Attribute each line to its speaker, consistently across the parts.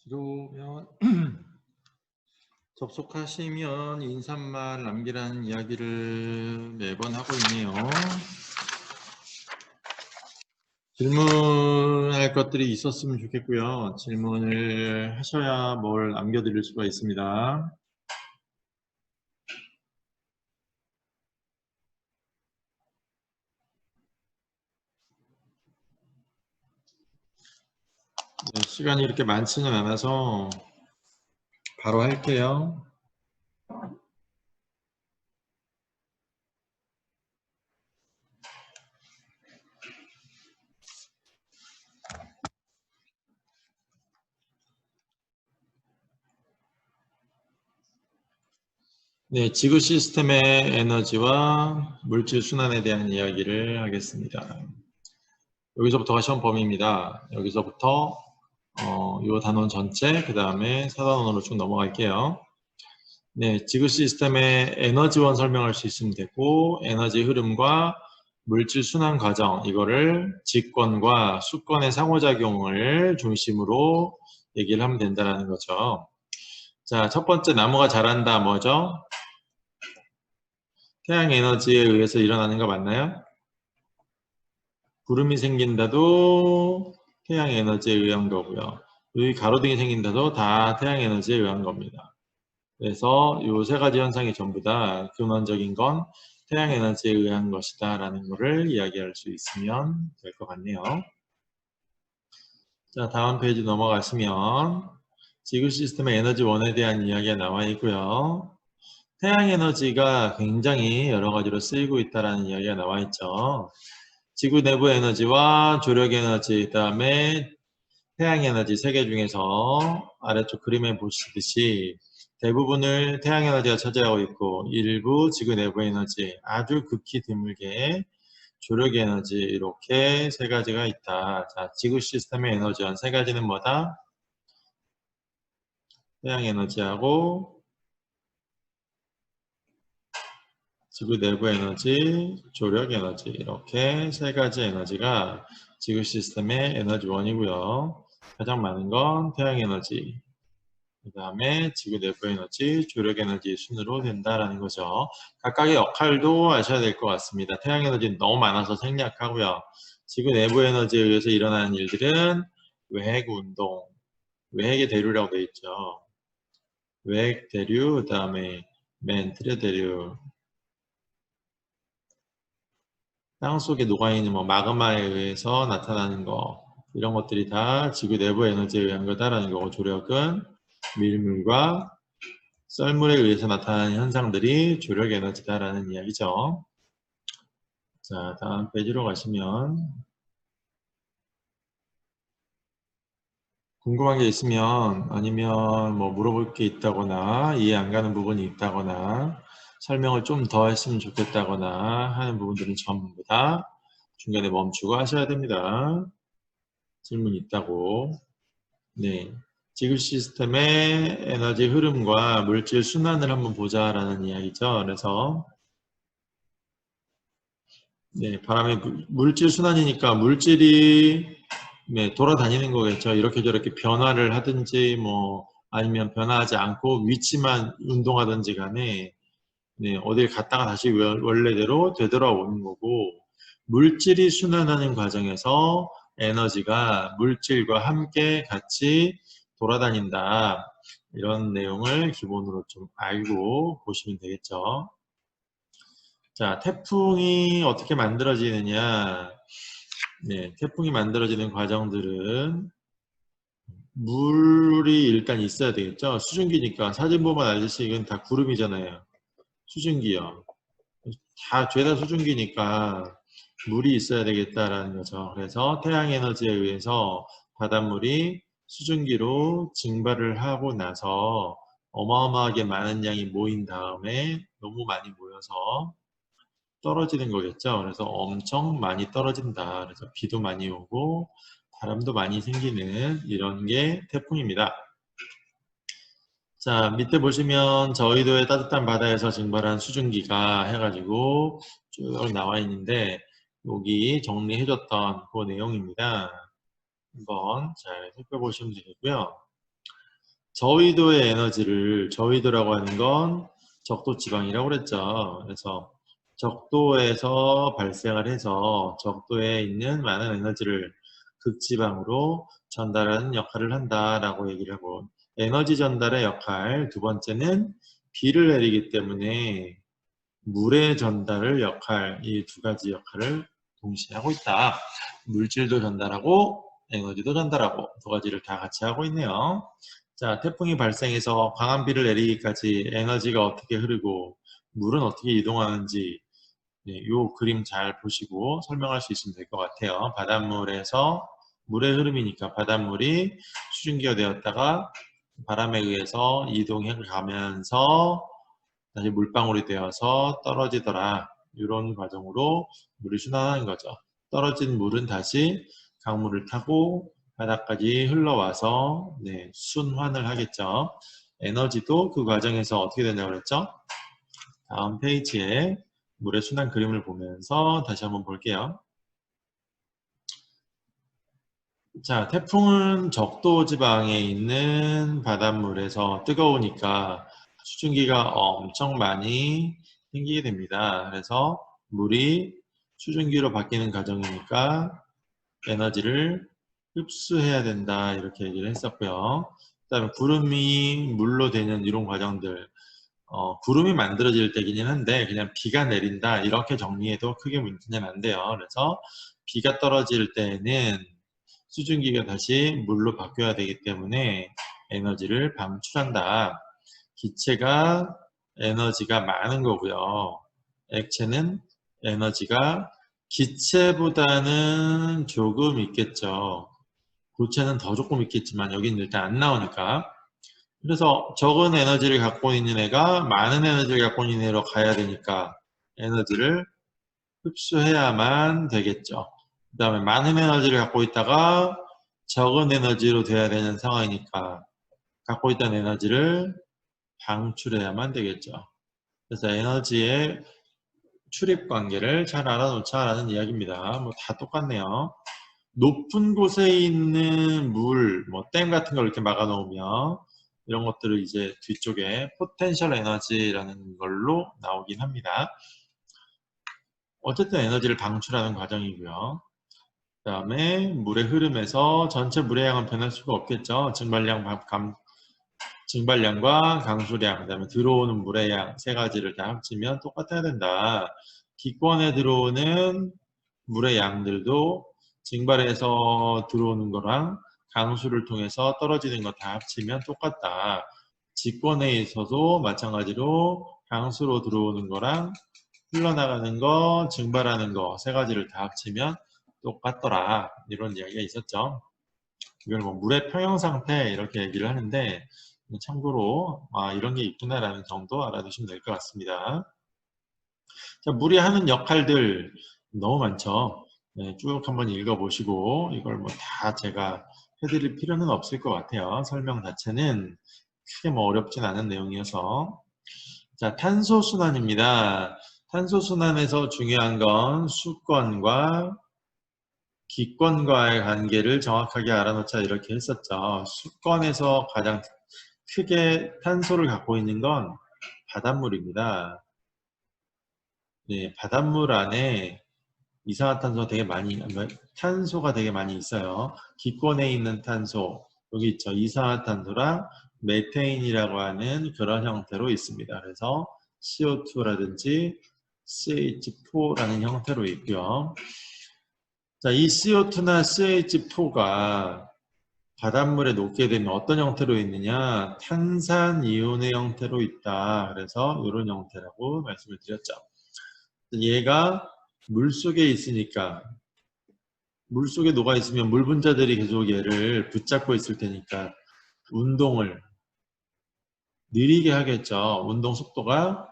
Speaker 1: 들어오면 접속하시면 인사말 남기라는 이야기를 매번 하고 있네요. 질문할 것들이 있었으면 좋겠고요. 질문을 하셔야 뭘 남겨드릴 수가 있습니다. 네, 시간이 이렇게 많지는 않아서 바로 할게요. 네, 지구 시스템의 에너지와 물질 순환에 대한 이야기를 하겠습니다. 여기서부터가 시험 범위입니다. 여기서부터 이 단원 전체, 그 다음에 4단원으로 쭉 넘어갈게요. 네, 지구 시스템의 에너지원 설명할 수 있으면 되고, 에너지 흐름과 물질 순환 과정, 이거를 직권과 수권의 상호작용을 중심으로 얘기를 하면 된다는 거죠. 자, 첫 번째 나무가 자란다 뭐죠? 태양 에너지에 의해서 일어나는 거 맞나요? 구름이 생긴다도 태양 에너지에 의한 거고요. 여기 가로등이 생긴다도 다 태양 에너지에 의한 겁니다. 그래서 이 세 가지 현상이 전부 다 근원적인 건 태양 에너지에 의한 것이다 라는 것을 이야기할 수 있으면 될 것 같네요. 자, 다음 페이지 넘어가시면 지구 시스템의 에너지원에 대한 이야기가 나와 있고요. 태양 에너지가 굉장히 여러 가지로 쓰이고 있다는 이야기가 나와 있죠. 지구 내부 에너지와 조력 에너지, 그 다음에 태양 에너지 세 개 중에서 아래쪽 그림에 보시듯이 대부분을 태양 에너지가 차지하고 있고 일부 지구 내부 에너지, 아주 극히 드물게 조력 에너지 이렇게 세 가지가 있다. 자, 지구 시스템의 에너지원 세 가지는 뭐다? 태양 에너지하고 지구 내부 에너지, 조력 에너지 이렇게 세 가지 에너지가 지구 시스템의 에너지원이고요. 가장 많은 건 태양 에너지, 그 다음에 지구 내부 에너지, 조력 에너지 순으로 된다라는 거죠. 각각의 역할도 아셔야 될 것 같습니다. 태양 에너지는 너무 많아서 생략하고요. 지구 내부 에너지에 의해서 일어나는 일들은 외핵 운동, 외핵의 대류라고 되어 있죠. 외핵 대류, 그 다음에 멘틀의 대류, 땅속에 녹아있는 뭐 마그마에 의해서 나타나는 거, 이런 것들이 다 지구 내부 에너지에 의한 거다라는 거고, 조력은 밀물과 썰물에 의해서 나타나는 현상들이 조력 에너지다라는 이야기죠. 자, 다음 페이지로 가시면 궁금한 게 있으면 아니면 뭐 물어볼 게 있다거나 이해 안 가는 부분이 있다거나 설명을 좀 더 했으면 좋겠다거나 하는 부분들은 전부 다 중간에 멈추고 하셔야 됩니다. 질문 있다고. 네. 지구 시스템의 에너지 흐름과 물질 순환을 한번 보자라는 이야기죠. 그래서 네, 바람의 물질 순환이니까 물질이 네, 돌아다니는 거겠죠. 이렇게 저렇게 변화를 하든지 뭐 아니면 변화하지 않고 위치만 운동하든지 간에 네, 어딜 갔다가 다시 원래대로 되돌아오는 거고, 물질이 순환하는 과정에서 에너지가 물질과 함께 같이 돌아다닌다. 이런 내용을 기본으로 좀 알고 보시면 되겠죠. 자, 태풍이 어떻게 만들어지느냐. 네, 태풍이 만들어지는 과정들은 물이 일단 있어야 되겠죠. 수증기니까 사진 보면 알듯이 이건 다 구름이잖아요. 수증기요. 다 죄다 수증기니까 물이 있어야 되겠다라는 거죠. 그래서 태양 에너지에 의해서 바닷물이 수증기로 증발을 하고 나서 어마어마하게 많은 양이 모인 다음에 너무 많이 모여서 떨어지는 거겠죠. 그래서 엄청 많이 떨어진다. 그래서 비도 많이 오고 바람도 많이 생기는 이런 게 태풍입니다. 자, 밑에 보시면 저희도의 따뜻한 바다에서 증발한 수증기가 해가지고 쭉 나와 있는데 여기 정리해줬던 그 내용입니다. 한번 잘 살펴보시면 되겠고요. 저위도의 에너지를, 저위도라고 하는 건 적도 지방이라고 그랬죠. 그래서 적도에서 발생을 해서 적도에 있는 많은 에너지를 극지방으로 전달하는 역할을 한다라고 얘기를 하고, 에너지 전달의 역할, 두 번째는 비를 내리기 때문에 물의 전달을 역할, 이 두 가지 역할을 동시에 하고 있다. 물질도 전달하고 에너지도 전달하고 두 가지를 다 같이 하고 있네요. 자, 태풍이 발생해서 강한 비를 내리기까지 에너지가 어떻게 흐르고 물은 어떻게 이동하는지, 이 그림 잘 보시고 설명할 수 있으면 될 것 같아요. 바닷물에서 물의 흐름이니까 바닷물이 수증기가 되었다가 바람에 의해서 이동해 가면서 다시 물방울이 되어서 떨어지더라. 이런 과정으로 물이 순환하는 거죠. 떨어진 물은 다시 강물을 타고 바닥까지 흘러와서 순환을 하겠죠. 에너지도 그 과정에서 어떻게 된다고 그랬죠? 다음 페이지에 물의 순환 그림을 보면서 다시 한번 볼게요. 자, 태풍은 적도 지방에 있는 바닷물에서 뜨거우니까 수증기가 엄청 많이 생기게 됩니다. 그래서 물이 수증기로 바뀌는 과정이니까 에너지를 흡수해야 된다, 이렇게 얘기를 했었고요. 그 다음에 구름이 물로 되는 이런 과정들, 구름이 만들어질 때이긴 한데 그냥 비가 내린다 이렇게 정리해도 크게 문제는 안 돼요. 그래서 비가 떨어질 때에는 수증기가 다시 물로 바뀌어야 되기 때문에 에너지를 방출한다. 기체가 에너지가 많은 거고요. 액체는 에너지가 기체보다는 조금 있겠죠. 고체는 더 조금 있겠지만 여기는 일단 안 나오니까. 그래서 적은 에너지를 갖고 있는 애가 많은 에너지를 갖고 있는 애로 가야 되니까 에너지를 흡수해야만 되겠죠. 그 다음에 많은 에너지를 갖고 있다가 적은 에너지로 돼야 되는 상황이니까 갖고 있던 에너지를 방출해야만 되겠죠. 그래서 에너지의 출입 관계를 잘 알아놓자라는 이야기입니다. 뭐 다 똑같네요. 높은 곳에 있는 물, 뭐 댐 같은 걸 이렇게 막아놓으면 이런 것들을 이제 뒤쪽에 포텐셜 에너지라는 걸로 나오긴 합니다. 어쨌든 에너지를 방출하는 과정이고요. 그 다음에 물의 흐름에서 전체 물의 양은 변할 수가 없겠죠. 증발량과 강수량, 그 다음에 들어오는 물의 양 세 가지를 다 합치면 똑같아야 된다. 기권에 들어오는 물의 양들도 증발해서 들어오는 거랑 강수를 통해서 떨어지는 거 다 합치면 똑같다. 직권에 있어도 마찬가지로 강수로 들어오는 거랑 흘러나가는 거, 증발하는 거 세 가지를 다 합치면 똑같더라. 이런 이야기가 있었죠. 이걸 뭐 물의 평형 상태 이렇게 얘기를 하는데 참고로 이런 게 있구나라는 정도 알아두시면 될 것 같습니다. 자, 물이 하는 역할들 너무 많죠. 쭉 한번 읽어보시고 이걸 뭐 다 제가 해드릴 필요는 없을 것 같아요. 설명 자체는 크게 뭐 어렵진 않은 내용이어서. 자, 탄소순환입니다. 탄소순환에서 중요한 건 수권과 기권과의 관계를 정확하게 알아놓자 이렇게 했었죠. 수권에서 가장 크게 탄소를 갖고 있는 건 바닷물입니다. 네, 바닷물 안에 이산화탄소가 되게 많이, 탄소가 되게 많이 있어요. 기권에 있는 탄소, 여기 있죠. 이산화탄소랑 메테인이라고 하는 그런 형태로 있습니다. 그래서 CO2라든지 CH4라는 형태로 있고요. 자, 이 CO2나 CH4가 바닷물에 녹게 되면 어떤 형태로 있느냐? 탄산이온의 형태로 있다. 그래서 이런 형태라고 말씀을 드렸죠. 얘가 물속에 있으니까, 물속에 녹아 있으면 물 분자들이 계속 얘를 붙잡고 있을 테니까 운동을 느리게 하겠죠. 운동 속도가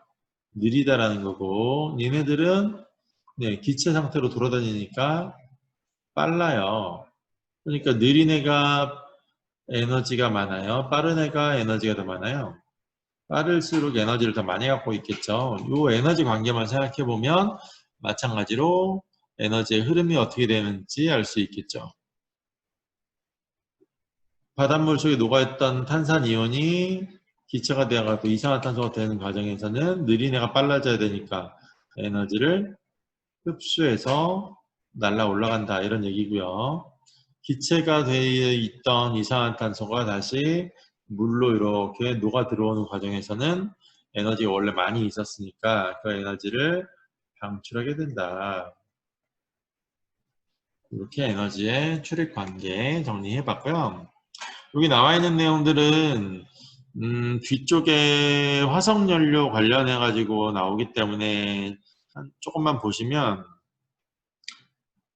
Speaker 1: 느리다라는 거고, 얘네들은 기체 상태로 돌아다니니까 빨라요. 그러니까 느린 애가 에너지가 많아요. 빠른 애가 에너지가 더 많아요. 빠를수록 에너지를 더 많이 갖고 있겠죠. 이 에너지 관계만 생각해 보면 마찬가지로 에너지의 흐름이 어떻게 되는지 알 수 있겠죠. 바닷물 속에 녹아있던 탄산이온이 기체가 되어가지고 이산화탄소가 되는 과정에서는 느린애가 빨라져야 되니까 에너지를 흡수해서 날아 올라간다 이런 얘기고요. 기체가 되어 있던 이산화탄소가 다시 물로 이렇게 녹아 들어오는 과정에서는 에너지가 원래 많이 있었으니까 그 에너지를 방출하게 된다. 이렇게 에너지의 출입 관계 정리해 봤고요. 여기 나와 있는 내용들은 뒤쪽에 화석연료 관련해 가지고 나오기 때문에 조금만 보시면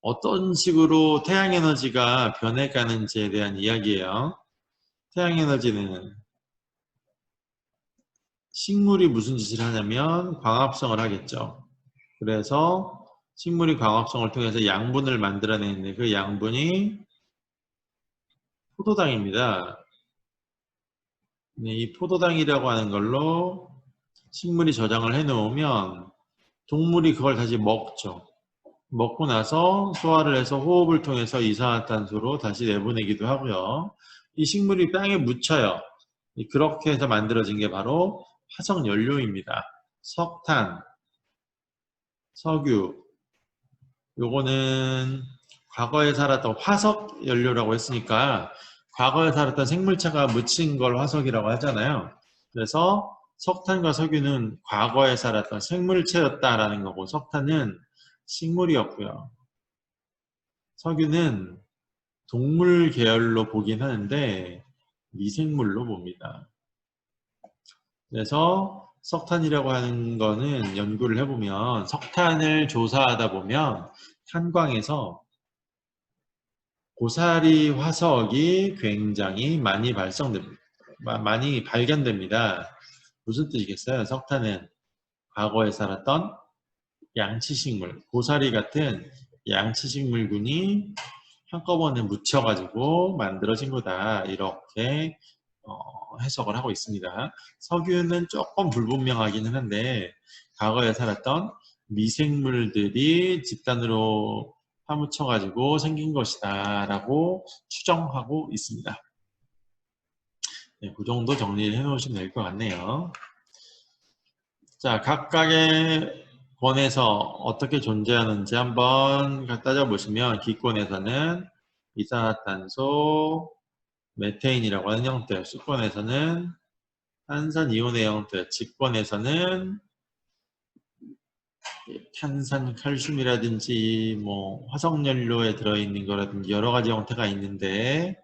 Speaker 1: 어떤 식으로 태양에너지가 변해가는지에 대한 이야기예요. 태양에너지는 식물이 무슨 짓을 하냐면 광합성을 하겠죠. 그래서 식물이 광합성을 통해서 양분을 만들어내는데 그 양분이 포도당입니다. 이 포도당이라고 하는 걸로 식물이 저장을 해 놓으면 동물이 그걸 다시 먹죠. 먹고 나서 소화를 해서 호흡을 통해서 이산화탄소로 다시 내보내기도 하고요. 이 식물이 땅에 묻혀요. 그렇게 해서 만들어진 게 바로 화석연료입니다. 석탄, 석유, 요거는 과거에 살았던 화석연료라고 했으니까 과거에 살았던 생물체가 묻힌 걸 화석이라고 하잖아요. 그래서 석탄과 석유는 과거에 살았던 생물체였다라는 거고 석탄은 식물이었고요. 석유는 동물 계열로 보긴 하는데 미생물로 봅니다. 그래서 석탄이라고 하는 거는 연구를 해보면 석탄을 조사하다 보면 탄광에서 고사리 화석이 굉장히 많이 많이 발견됩니다. 무슨 뜻이겠어요? 석탄은 과거에 살았던 양치식물, 고사리 같은 양치식물군이 한꺼번에 묻혀가지고 만들어진 거다. 이렇게 해석을 하고 있습니다. 석유는 조금 불분명하기는 한데 과거에 살았던 미생물들이 집단으로 파묻혀가지고 생긴 것이다 라고 추정하고 있습니다. 네, 그 정도 정리를 해 놓으시면 될 것 같네요. 자, 각각의 권에서 어떻게 존재하는지 한번 따져보시면 기권에서는 이산화탄소, 메테인이라고 하는 형태, 수권에서는 탄산이온의 형태, 직권에서는 탄산 칼슘이라든지 뭐 화석연료에 들어있는 거라든지 여러 가지 형태가 있는데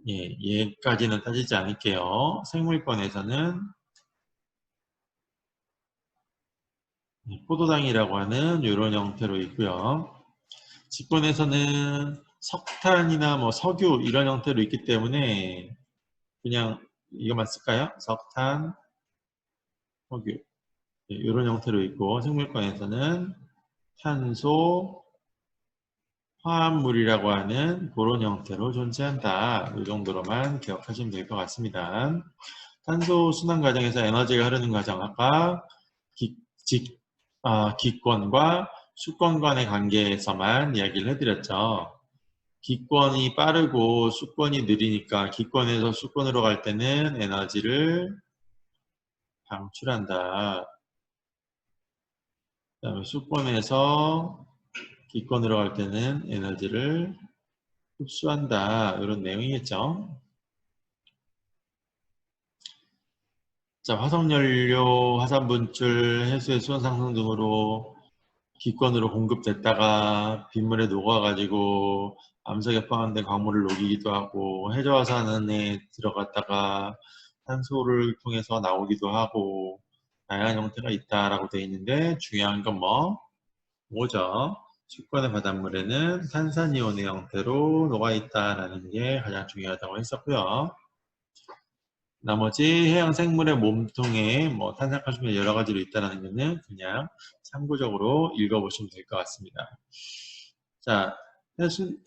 Speaker 1: 얘까지는 따지지 않을게요. 생물권에서는 포도당이라고 하는 이런 형태로 있고요. 직권에서는 석탄이나 뭐 석유 이런 형태로 있기 때문에 그냥 이것만 쓸까요? 석탄, 석유 이런 형태로 있고 생물권에서는 탄소, 화합물이라고 하는 그런 형태로 존재한다. 이 정도로만 기억하시면 될 것 같습니다. 탄소 순환 과정에서 에너지가 흐르는 과정 아까 기권과 수권 간의 관계에서만 이야기를 해드렸죠. 기권이 빠르고 수권이 느리니까 기권에서 수권으로 갈 때는 에너지를 방출한다. 그 다음에 수권에서 기권으로 갈 때는 에너지를 흡수한다. 이런 내용이겠죠. 자, 화석연료, 화산분출, 해수의 수온 상승 등으로 기권으로 공급됐다가 빗물에 녹아가지고 암석에 포함된 광물을 녹이기도 하고 해저화산에 들어갔다가 탄소를 통해서 나오기도 하고 다양한 형태가 있다라고 되어 있는데 중요한 건 뭐죠? 수권의 바닷물에는 탄산이온의 형태로 녹아있다라는 게 가장 중요하다고 했었고요. 나머지 해양 생물의 몸통에 뭐 탄산칼슘이 여러 가지로 있다는 것은 그냥 참고적으로 읽어보시면 될 것 같습니다. 자,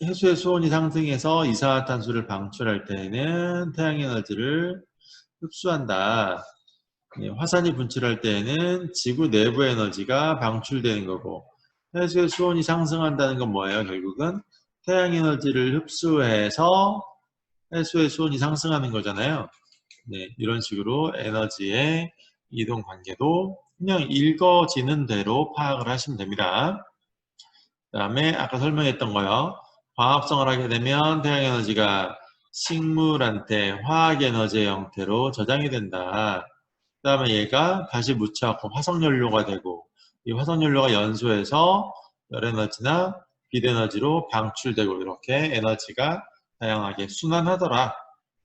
Speaker 1: 해수의 수온이 상승해서 이산화탄소를 방출할 때에는 태양에너지를 흡수한다. 화산이 분출할 때에는 지구 내부 에너지가 방출되는 거고 해수의 수온이 상승한다는 건 뭐예요? 결국은 태양에너지를 흡수해서 해수의 수온이 상승하는 거잖아요. 네, 이런 식으로 에너지의 이동 관계도 그냥 읽어지는 대로 파악을 하시면 됩니다. 그 다음에 아까 설명했던 거요. 광합성을 하게 되면 태양에너지가 식물한테 화학에너지의 형태로 저장이 된다. 그 다음에 얘가 다시 묻혀갖고 화석연료가 되고 이 화석연료가 연소해서 열에너지나 빛에너지로 방출되고 이렇게 에너지가 다양하게 순환하더라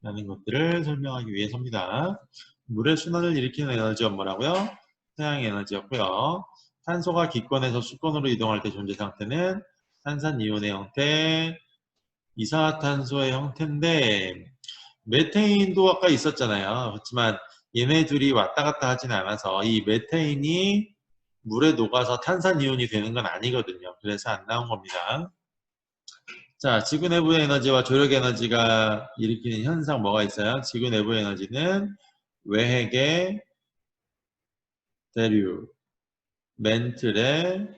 Speaker 1: 라는 것들을 설명하기 위해서입니다. 물의 순환을 일으키는 에너지가 뭐라고요? 태양에너지였고요. 탄소가 기권에서 수권으로 이동할 때 존재 상태는 탄산이온의 형태, 이산화탄소의 형태인데 메테인도 아까 있었잖아요. 그렇지만 얘네 둘이 왔다 갔다 하진 않아서 이 메테인이 물에 녹아서 탄산이온이 되는 건 아니거든요. 그래서 안 나온 겁니다. 자, 지구 내부의 에너지와 조력 에너지가 일으키는 현상 뭐가 있어요? 지구 내부의 에너지는 외핵의 대류, 멘틀의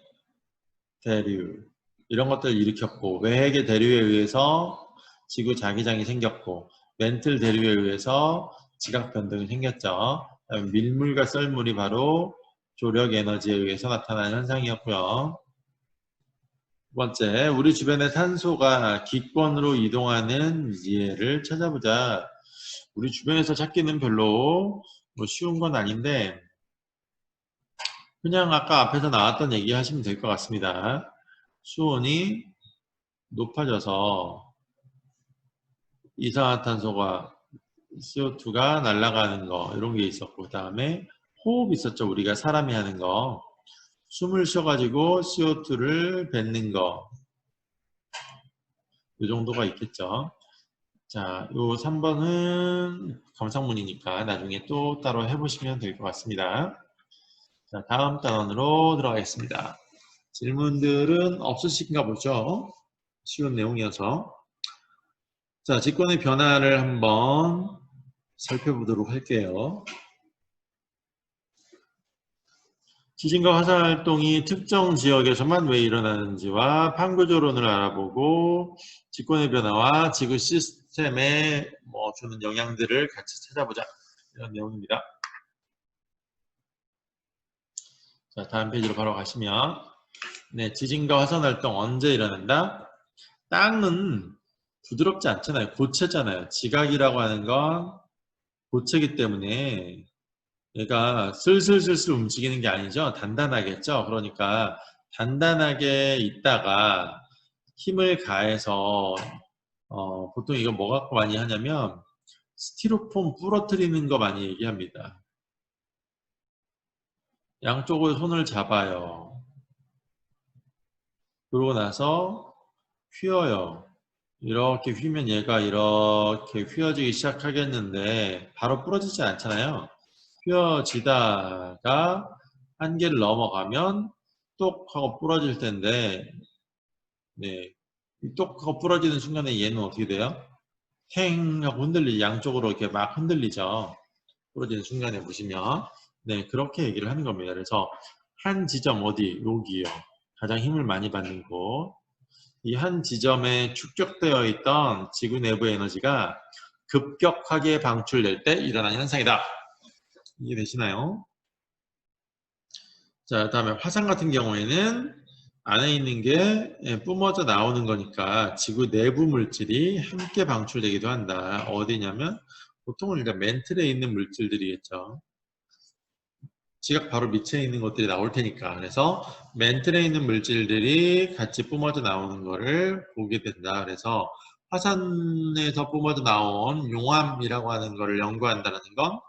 Speaker 1: 대류 이런 것들을 일으켰고 외핵의 대류에 의해서 지구 자기장이 생겼고 멘틀 대류에 의해서 지각 변동이 생겼죠. 밀물과 썰물이 바로 조력 에너지에 의해서 나타나는 현상이었고요. 두 번째, 우리 주변의 탄소가 기권으로 이동하는 예를 찾아보자. 우리 주변에서 찾기는 별로 쉬운 건 아닌데 그냥 아까 앞에서 나왔던 얘기 하시면 될 것 같습니다. 수온이 높아져서 이산화탄소가 CO2가 날아가는 거 이런 게 있었고 그 다음에 호흡 있었죠. 우리가 사람이 하는 거 숨을 쉬어가지고 CO2를 뱉는 거 이 정도가 있겠죠. 자, 요 3번은 감상문이니까 나중에 또 따로 해보시면 될 것 같습니다. 자, 다음 단원으로 들어가겠습니다. 질문들은 없으신가 보죠? 쉬운 내용이어서. 자, 직권의 변화를 한번 살펴보도록 할게요. 지진과 화산 활동이 특정 지역에서만 왜 일어나는지와 판구조론을 알아보고 직권의 변화와 지구 시스템에 주는 영향들을 같이 찾아보자. 이런 내용입니다. 자, 다음 페이지로 바로 가시면 네, 지진과 화산 활동 언제 일어난다? 땅은 부드럽지 않잖아요. 고체잖아요. 지각이라고 하는 건 고체이기 때문에 얘가 슬슬슬슬 움직이는 게 아니죠. 단단하겠죠. 그러니까 단단하게 있다가 힘을 가해서 보통 이거 뭐 갖고 많이 하냐면 스티로폼 부러뜨리는 거 많이 얘기합니다. 양쪽을 손을 잡아요. 그러고 나서 휘어요. 이렇게 휘면 얘가 이렇게 휘어지기 시작하겠는데 바로 부러지지 않잖아요. 휘어지다가 한계를 넘어가면 똑 하고 부러질 텐데 네, 똑 하고 부러지는 순간에 얘는 어떻게 돼요? 행 하고 양쪽으로 이렇게 막 흔들리죠. 부러지는 순간에 보시면 네, 그렇게 얘기를 하는 겁니다. 그래서 한 지점 어디? 여기요. 가장 힘을 많이 받는 곳. 이 한 지점에 축적되어 있던 지구 내부의 에너지가 급격하게 방출될 때 일어나는 현상이다. 이해되시나요? 자, 다음에 화산 같은 경우에는 안에 있는 게 뿜어져 나오는 거니까 지구 내부 물질이 함께 방출되기도 한다. 어디냐면 보통은 일단 멘틀에 있는 물질들이겠죠. 지각 바로 밑에 있는 것들이 나올 테니까. 그래서 멘틀에 있는 물질들이 같이 뿜어져 나오는 거를 보게 된다. 그래서 화산에서 뿜어져 나온 용암이라고 하는 거를 연구한다는 건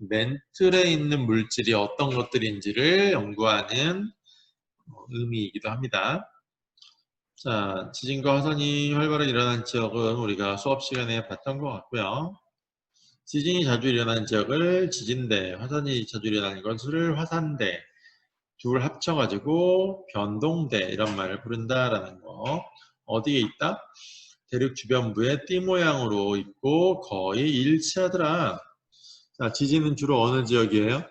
Speaker 1: 멘틀에 있는 물질이 어떤 것들인지를 연구하는 의미이기도 합니다. 자, 지진과 화산이 활발하게 일어난 지역은 우리가 수업 시간에 봤던 것 같고요. 지진이 자주 일어나는 지역을 지진대, 화산이 자주 일어나는 것을 화산대, 둘 합쳐가지고 변동대 이런 말을 부른다라는 거. 어디에 있다? 대륙 주변부에 띠 모양으로 있고 거의 일치하더라. 자, 지진은 주로 어느 지역이에요?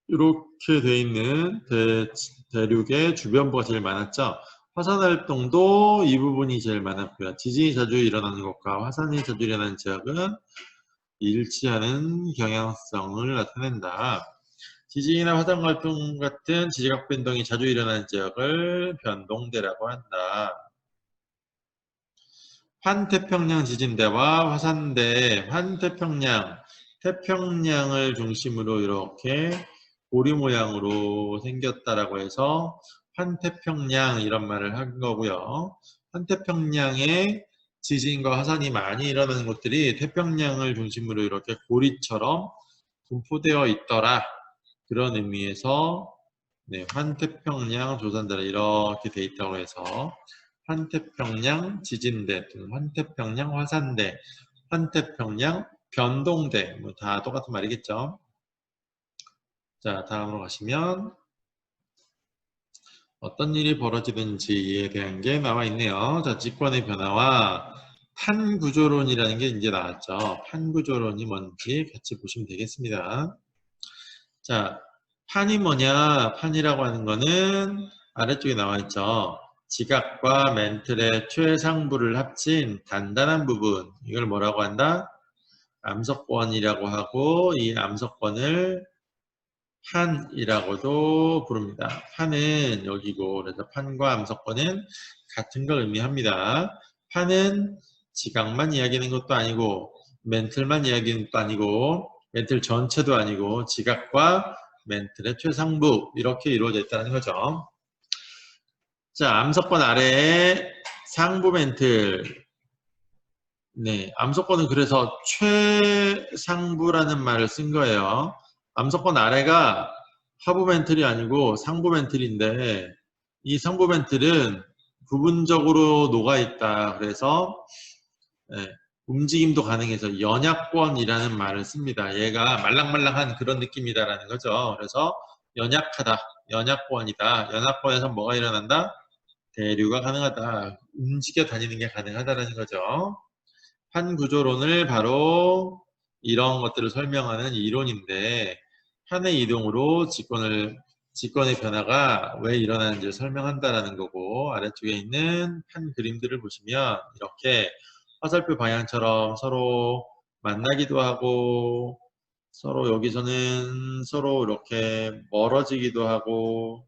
Speaker 1: 이렇게 돼 있는 대륙의 주변부가 제일 많았죠. 화산 활동도 이 부분이 제일 많았고요. 지진이 자주 일어나는 곳과 화산이 자주 일어나는 지역은 일치하는 경향성을 나타낸다. 지진이나 화산 활동 같은 지질학 변동이 자주 일어나는 지역을 변동대라고 한다. 환태평양 지진대와 화산대, 태평양을 중심으로 이렇게 고리 모양으로 생겼다라고 해서 환태평양 이런 말을 한 거고요. 환태평양에 지진과 화산이 많이 일어나는 곳들이 태평양을 중심으로 이렇게 고리처럼 분포되어 있더라. 그런 의미에서 네, 환태평양 조산대라 이렇게 돼 있다고 해서 환태평양 지진대, 환태평양 화산대, 환태평양 변동대 뭐 다 똑같은 말이겠죠. 자, 다음으로 가시면 어떤 일이 벌어지는지에 대한 게 나와 있네요. 자, 직권의 변화와 판구조론이라는 게 이제 나왔죠. 판구조론이 뭔지 같이 보시면 되겠습니다. 자, 판이 뭐냐? 판이라고 하는 거는 아래쪽에 나와 있죠. 지각과 멘틀의 최상부를 합친 단단한 부분. 이걸 뭐라고 한다? 암석권이라고 하고 이 암석권을 판이라고도 부릅니다. 판은 여기고 그래서 판과 암석권은 같은 걸 의미합니다. 판은 지각만 이야기하는 것도 아니고 멘틀만 이야기하는 것도 아니고 멘틀 전체도 아니고 지각과 멘틀의 최상부 이렇게 이루어져 있다는 거죠. 자, 암석권 아래에 상부 멘틀. 네, 암석권은 그래서 최상부라는 말을 쓴 거예요. 암석권 아래가 하부 멘틀이 아니고 상부 멘틀인데 이 상부 멘틀은 부분적으로 녹아있다. 그래서 네, 움직임도 가능해서 연약권이라는 말을 씁니다. 얘가 말랑말랑한 그런 느낌이다라는 거죠. 그래서 연약하다, 연약권이다. 연약권에서 뭐가 일어난다? 대류가 가능하다. 움직여 다니는 게 가능하다라는 거죠. 판구조론을 바로 이런 것들을 설명하는 이론인데 판의 이동으로 직권의 변화가 왜 일어나는지를 설명한다라는 거고 아래쪽에 있는 판 그림들을 보시면 이렇게 화살표 방향처럼 서로 만나기도 하고 서로 여기서는 서로 이렇게 멀어지기도 하고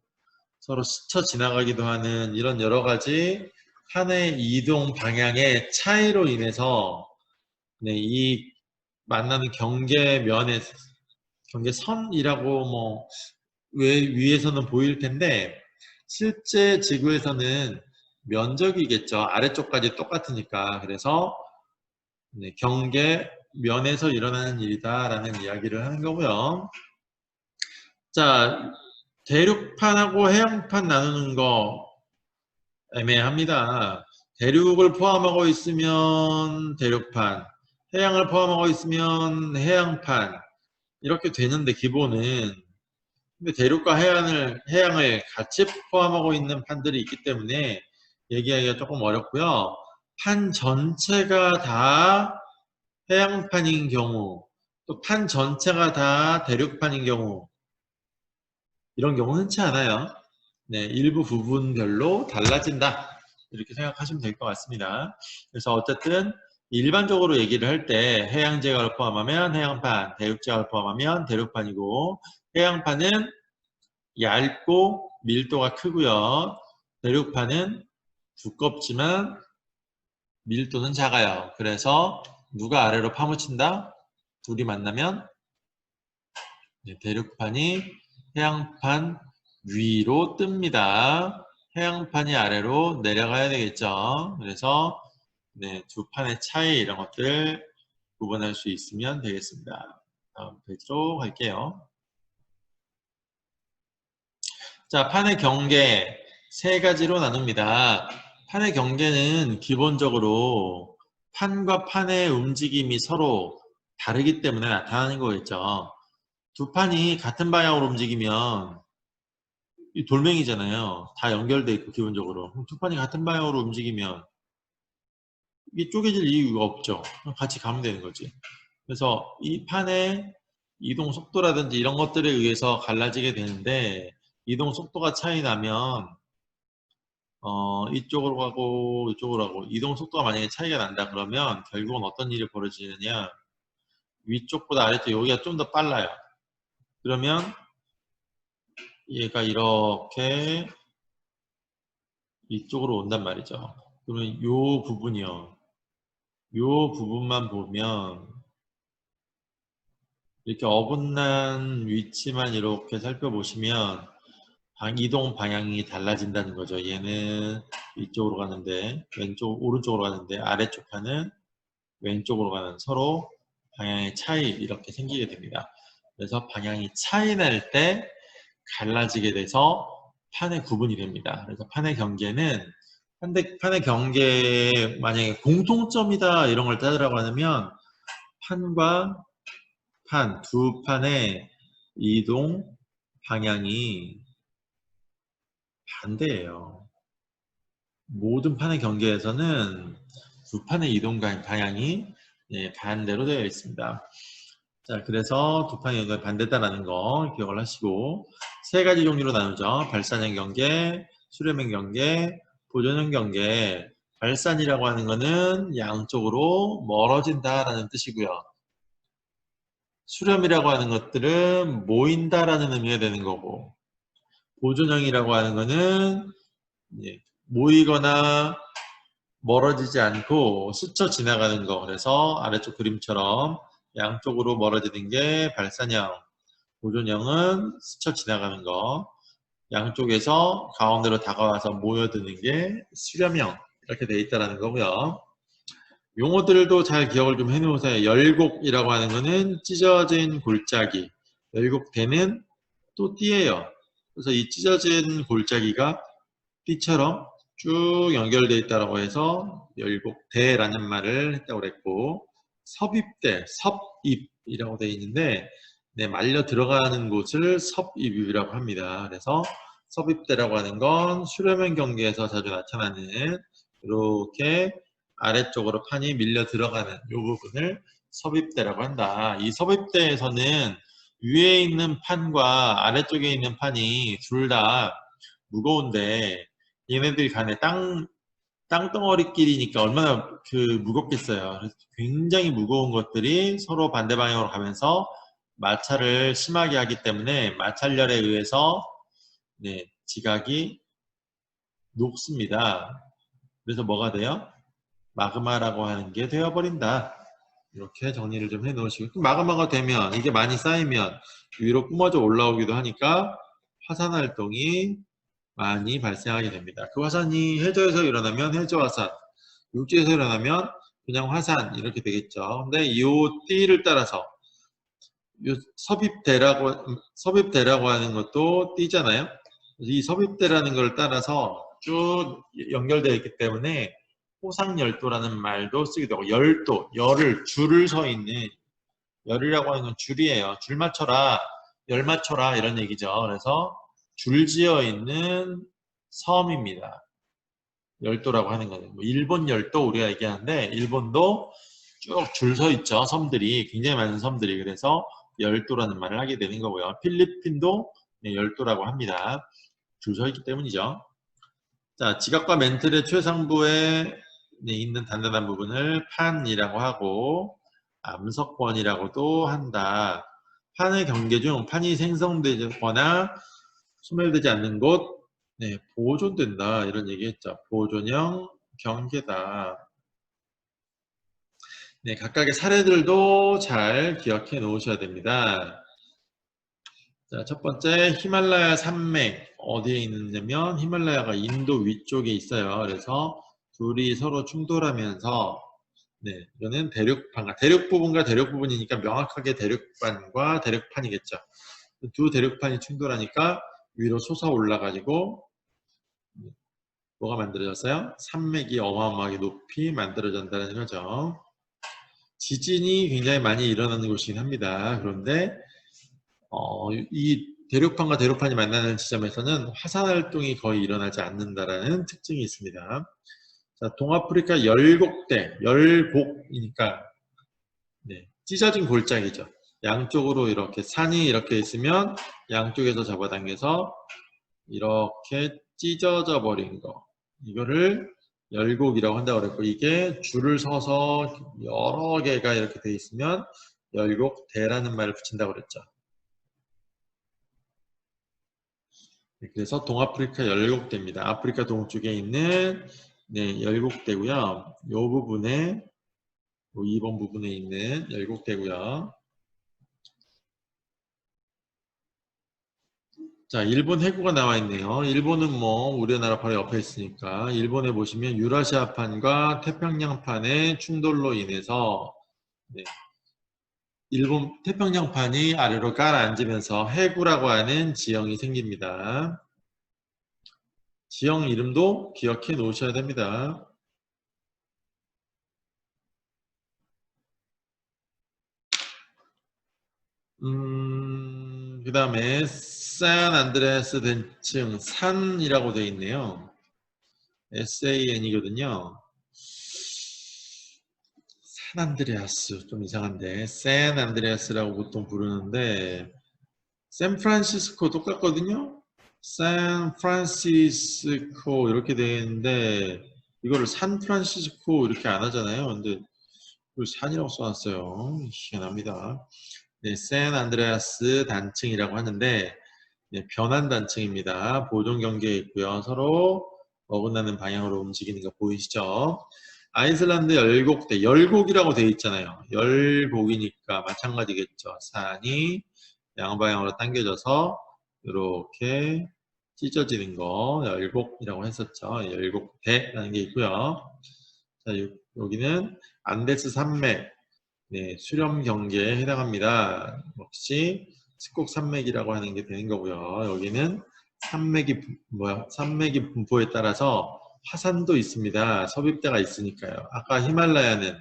Speaker 1: 서로 스쳐 지나가기도 하는 이런 여러 가지 판의 이동 방향의 차이로 인해서 네, 이 만나는 경계선이라고 뭐 왜 위에서는 보일 텐데 실제 지구에서는 면적이겠죠. 아래쪽까지 똑같으니까. 그래서 네, 경계면에서 일어나는 일이다라는 이야기를 하는 거고요. 자, 대륙판하고 해양판 나누는 거 애매합니다. 대륙을 포함하고 있으면 대륙판, 해양을 포함하고 있으면 해양판 이렇게 되는데 기본은 근데 대륙과 해양을 같이 포함하고 있는 판들이 있기 때문에 얘기하기가 조금 어렵고요. 판 전체가 다 해양판인 경우 또 판 전체가 다 대륙판인 경우 이런 경우는 흔치 않아요. 네, 일부 부분별로 달라진다. 이렇게 생각하시면 될 것 같습니다. 그래서 어쨌든 일반적으로 얘기를 할 때 해양지각을 포함하면 해양판, 대륙지각을 포함하면 대륙판이고 해양판은 얇고 밀도가 크고요. 대륙판은 두껍지만 밀도는 작아요. 그래서 누가 아래로 파묻힌다? 둘이 만나면 대륙판이 해양판 위로 뜹니다. 해양판이 아래로 내려가야 되겠죠. 그래서 네, 두 판의 차이 이런 것들 구분할 수 있으면 되겠습니다. 다음 페이지로 갈게요. 자, 판의 경계 세 가지로 나눕니다. 판의 경계는 기본적으로 판과 판의 움직임이 서로 다르기 때문에 나타나는 거겠죠. 두 판이 같은 방향으로 움직이면 이 돌멩이잖아요. 다 연결돼 있고 기본적으로. 두 판이 같은 방향으로 움직이면 이게 쪼개질 이유가 없죠. 같이 가면 되는 거지. 그래서 이 판의 이동 속도라든지 이런 것들에 의해서 갈라지게 되는데 이동 속도가 차이 나면 이쪽으로 가고 이쪽으로 가고 이동 속도가 만약에 차이가 난다 그러면 결국은 어떤 일이 벌어지느냐, 위쪽보다 아래쪽 여기가 좀 더 빨라요. 그러면 얘가 이렇게 이쪽으로 온단 말이죠. 그러면 요 부분이요, 요 부분만 보면 이렇게 어긋난 위치만 이렇게 살펴보시면 이동 방향이 달라진다는 거죠. 얘는 이쪽으로 가는데 오른쪽으로 가는데 아래쪽 판은 왼쪽으로 가는, 서로 방향의 차이 이렇게 생기게 됩니다. 그래서 방향이 차이 날 때 갈라지게 돼서 판의 구분이 됩니다. 그래서 판의 경계는 판의 경계 만약에 공통점이다 이런 걸 따지라고 하면 판과 판, 두 판의 이동 방향이 반대예요. 모든 판의 경계에서는 두 판의 이동 방향이 반대로 되어 있습니다. 자, 그래서 두 판의 이동이 반대다라는 거 기억을 하시고, 세 가지 종류로 나누죠. 발산형 경계, 수렴형 경계, 보존형 경계. 발산이라고 하는 거는 양쪽으로 멀어진다라는 뜻이고요. 수렴이라고 하는 것들은 모인다라는 의미가 되는 거고, 보존형이라고 하는 거는 모이거나 멀어지지 않고 스쳐 지나가는 거. 그래서 아래쪽 그림처럼 양쪽으로 멀어지는 게 발산형, 보존형은 스쳐 지나가는 거, 양쪽에서 가운데로 다가와서 모여드는 게 수렴형, 이렇게 돼 있다는 거고요. 용어들도 잘 기억을 좀 해놓으세요. 열곡이라고 하는 거는 찢어진 골짜기, 열곡대는 또 띠예요. 그래서 이 찢어진 골짜기가 띠처럼 쭉 연결되어 있다고 해서 열곡대라는 말을 했다고 그랬고, 섭입대, 섭입이라고 되어 있는데 말려 들어가는 곳을 섭입이라고 합니다. 그래서 섭입대라고 하는 건 수렴형 경계에서 자주 나타나는 이렇게 아래쪽으로 판이 밀려 들어가는 이 부분을 섭입대라고 한다. 이 섭입대에서는 위에 있는 판과 아래쪽에 있는 판이 둘 다 무거운데 얘네들이 간에 땅덩어리끼리니까 얼마나 무겁겠어요. 그래서 굉장히 무거운 것들이 서로 반대 방향으로 가면서 마찰을 심하게 하기 때문에 마찰열에 의해서 지각이 녹습니다. 그래서 뭐가 돼요? 마그마라고 하는 게 되어버린다. 이렇게 정리를 좀 해놓으시고, 마그마가 되면 이게 많이 쌓이면 위로 뿜어져 올라오기도 하니까 화산활동이 많이 발생하게 됩니다. 그 화산이 해저에서 일어나면 해저화산, 육지에서 일어나면 그냥 화산 이렇게 되겠죠. 근데 이 띠를 따라서 이 섭입대라고 하는 것도 띠잖아요. 이 섭입대라는 걸 따라서 쭉 연결되어 있기 때문에 호상열도라는 말도 쓰기도 하고, 열도, 줄을 서 있는, 열이라고 하는 건 줄이에요. 줄 맞춰라, 열 맞춰라 이런 얘기죠. 그래서 줄지어 있는 섬입니다. 열도라고 하는 거는 일본 열도 우리가 얘기하는데, 일본도 쭉 줄 서 있죠. 섬들이 굉장히 많은 섬들이. 그래서 열도라는 말을 하게 되는 거고요. 필리핀도 열도라고 합니다. 줄 서 있기 때문이죠. 자, 지각과 멘틀의 최상부에 있는 단단한 부분을 판이라고 하고 암석권이라고도 한다. 판의 경계 중 판이 생성되거나 소멸되지 않는 곳 보존된다 이런 얘기했죠. 보존형 경계다. 각각의 사례들도 잘 기억해 놓으셔야 됩니다. 자, 첫 번째 히말라야 산맥 어디에 있느냐면 히말라야가 인도 위쪽에 있어요. 그래서 둘이 서로 충돌하면서 이거는 대륙판과 대륙 부분이니까 명확하게 대륙판과 대륙판이겠죠. 두 대륙판이 충돌하니까 위로 솟아 올라가지고 뭐가 만들어졌어요? 산맥이 어마어마하게 높이 만들어진다는 거죠. 지진이 굉장히 많이 일어나는 곳이긴 합니다. 그런데 이 대륙판과 대륙판이 만나는 지점에서는 화산활동이 거의 일어나지 않는다라는 특징이 있습니다. 자, 동아프리카 열곡이니까 찢어진 골짜기죠. 양쪽으로 이렇게 산이 이렇게 있으면 양쪽에서 잡아당겨서 이렇게 찢어져 버린 거. 이거를 열곡이라고 한다고 그랬고, 이게 줄을 서서 여러 개가 이렇게 돼 있으면 열곡대라는 말을 붙인다고 그랬죠. 네, 그래서 동아프리카 열곡대입니다. 아프리카 동쪽에 있는 네, 열곡대고요. 이 부분에 2번 부분에 있는 열곡대고요. 자, 일본 해구가 나와 있네요. 일본은 뭐 우리나라 바로 옆에 있으니까 일본에 보시면 유라시아판과 태평양판의 충돌로 인해서 네, 일본 태평양판이 아래로 가라앉으면서 해구라고 하는 지형이 생깁니다. 지형 이름도 기억해 놓으셔야 됩니다. 그 다음에 샌안드레아스 대층 산이라고 되어 있네요. SAN이거든요. 샌안드레아스 좀 이상한데 샌안드레아스라고 보통 부르는데 샌프란시스코 똑같거든요. 샌프란시스코 이렇게 되어 있는데 이거를 산프란시스코 이렇게 안 하잖아요. 근데 그걸 산이라고 써놨어요. 희한합니다. 네, 샌안드레아스 단층이라고 하는데 네, 변환 단층입니다. 보존 경계에 있고요. 서로 어긋나는 방향으로 움직이는 거 보이시죠? 아이슬란드 열곡대, 열곡이라고 되어 있잖아요. 열곡이니까 마찬가지겠죠. 산이 양방향으로 당겨져서 이렇게 찢어지는 거 열곡이라고 했었죠. 열곡대라는 게 있고요. 자, 여기는 안데스 산맥, 네, 수렴 경계에 해당합니다. 역시 스콕 산맥이라고 하는 게 되는 거고요. 여기는 산맥이 분포에 따라서 화산도 있습니다. 섭입대가 있으니까요. 아까 히말라야는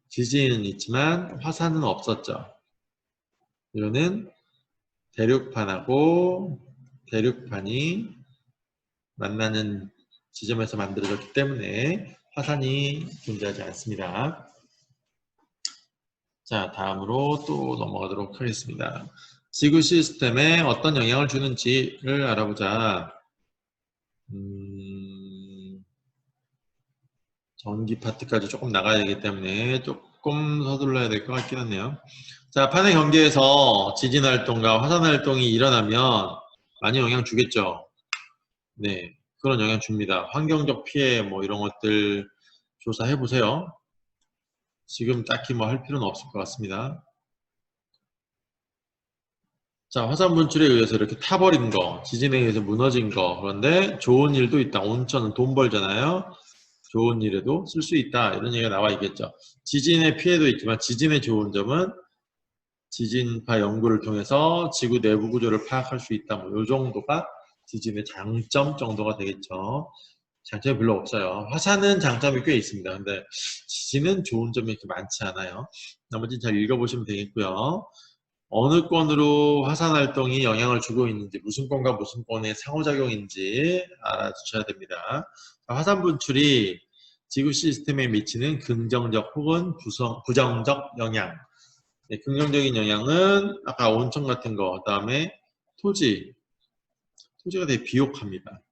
Speaker 1: 지진은 있지만 화산은 없었죠. 이거는 대륙판하고 대륙판이 만나는 지점에서 만들어졌기 때문에 화산이 존재하지 않습니다. 자, 다음으로 또 넘어가도록 하겠습니다. 지구 시스템에 어떤 영향을 주는지를 알아보자. 전기 파트까지 조금 나가야 되기 때문에 조금 서둘러야 될 것 같긴 하네요. 자, 판의 경계에서 지진 활동과 화산 활동이 일어나면 많이 영향 주겠죠. 네, 그런 영향 줍니다. 환경적 피해 뭐 이런 것들 조사해 보세요. 지금 딱히 뭐 할 필요는 없을 것 같습니다. 자, 화산 분출에 의해서 이렇게 타버린 거, 지진에 의해서 무너진 거, 그런데 좋은 일도 있다. 온천은 돈 벌잖아요. 좋은 일에도 쓸 수 있다. 이런 얘기가 나와 있겠죠. 지진의 피해도 있지만 지진의 좋은 점은 지진파 연구를 통해서 지구 내부 구조를 파악할 수 있다. 뭐, 요 정도가 지진의 장점 정도가 되겠죠. 장점이 별로 없어요. 화산은 장점이 꽤 있습니다. 근데 지진은 좋은 점이 이렇게 많지 않아요. 나머지는 잘 읽어보시면 되겠고요. 어느 건으로 화산 활동이 영향을 주고 있는지, 무슨 건과 무슨 건의 상호작용인지 알아주셔야 됩니다. 화산 분출이 지구 시스템에 미치는 긍정적 혹은 부정적 영향. 네, 긍정적인 영향은 아까 온천 같은 거, 그다음에 토지가 되게 비옥합니다.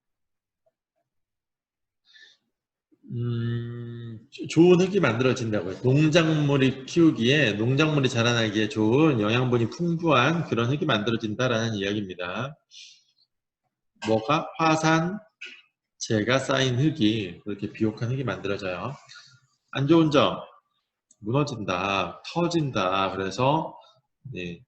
Speaker 1: 좋은 흙이 만들어진다고요. 농작물이 자라나기에 좋은 영양분이 풍부한 그런 흙이 만들어진다라는 이야기입니다. 뭐가? 화산재가 쌓인 흙이 그렇게 비옥한 흙이 만들어져요. 안 좋은 점, 무너진다, 터진다. 그래서 네,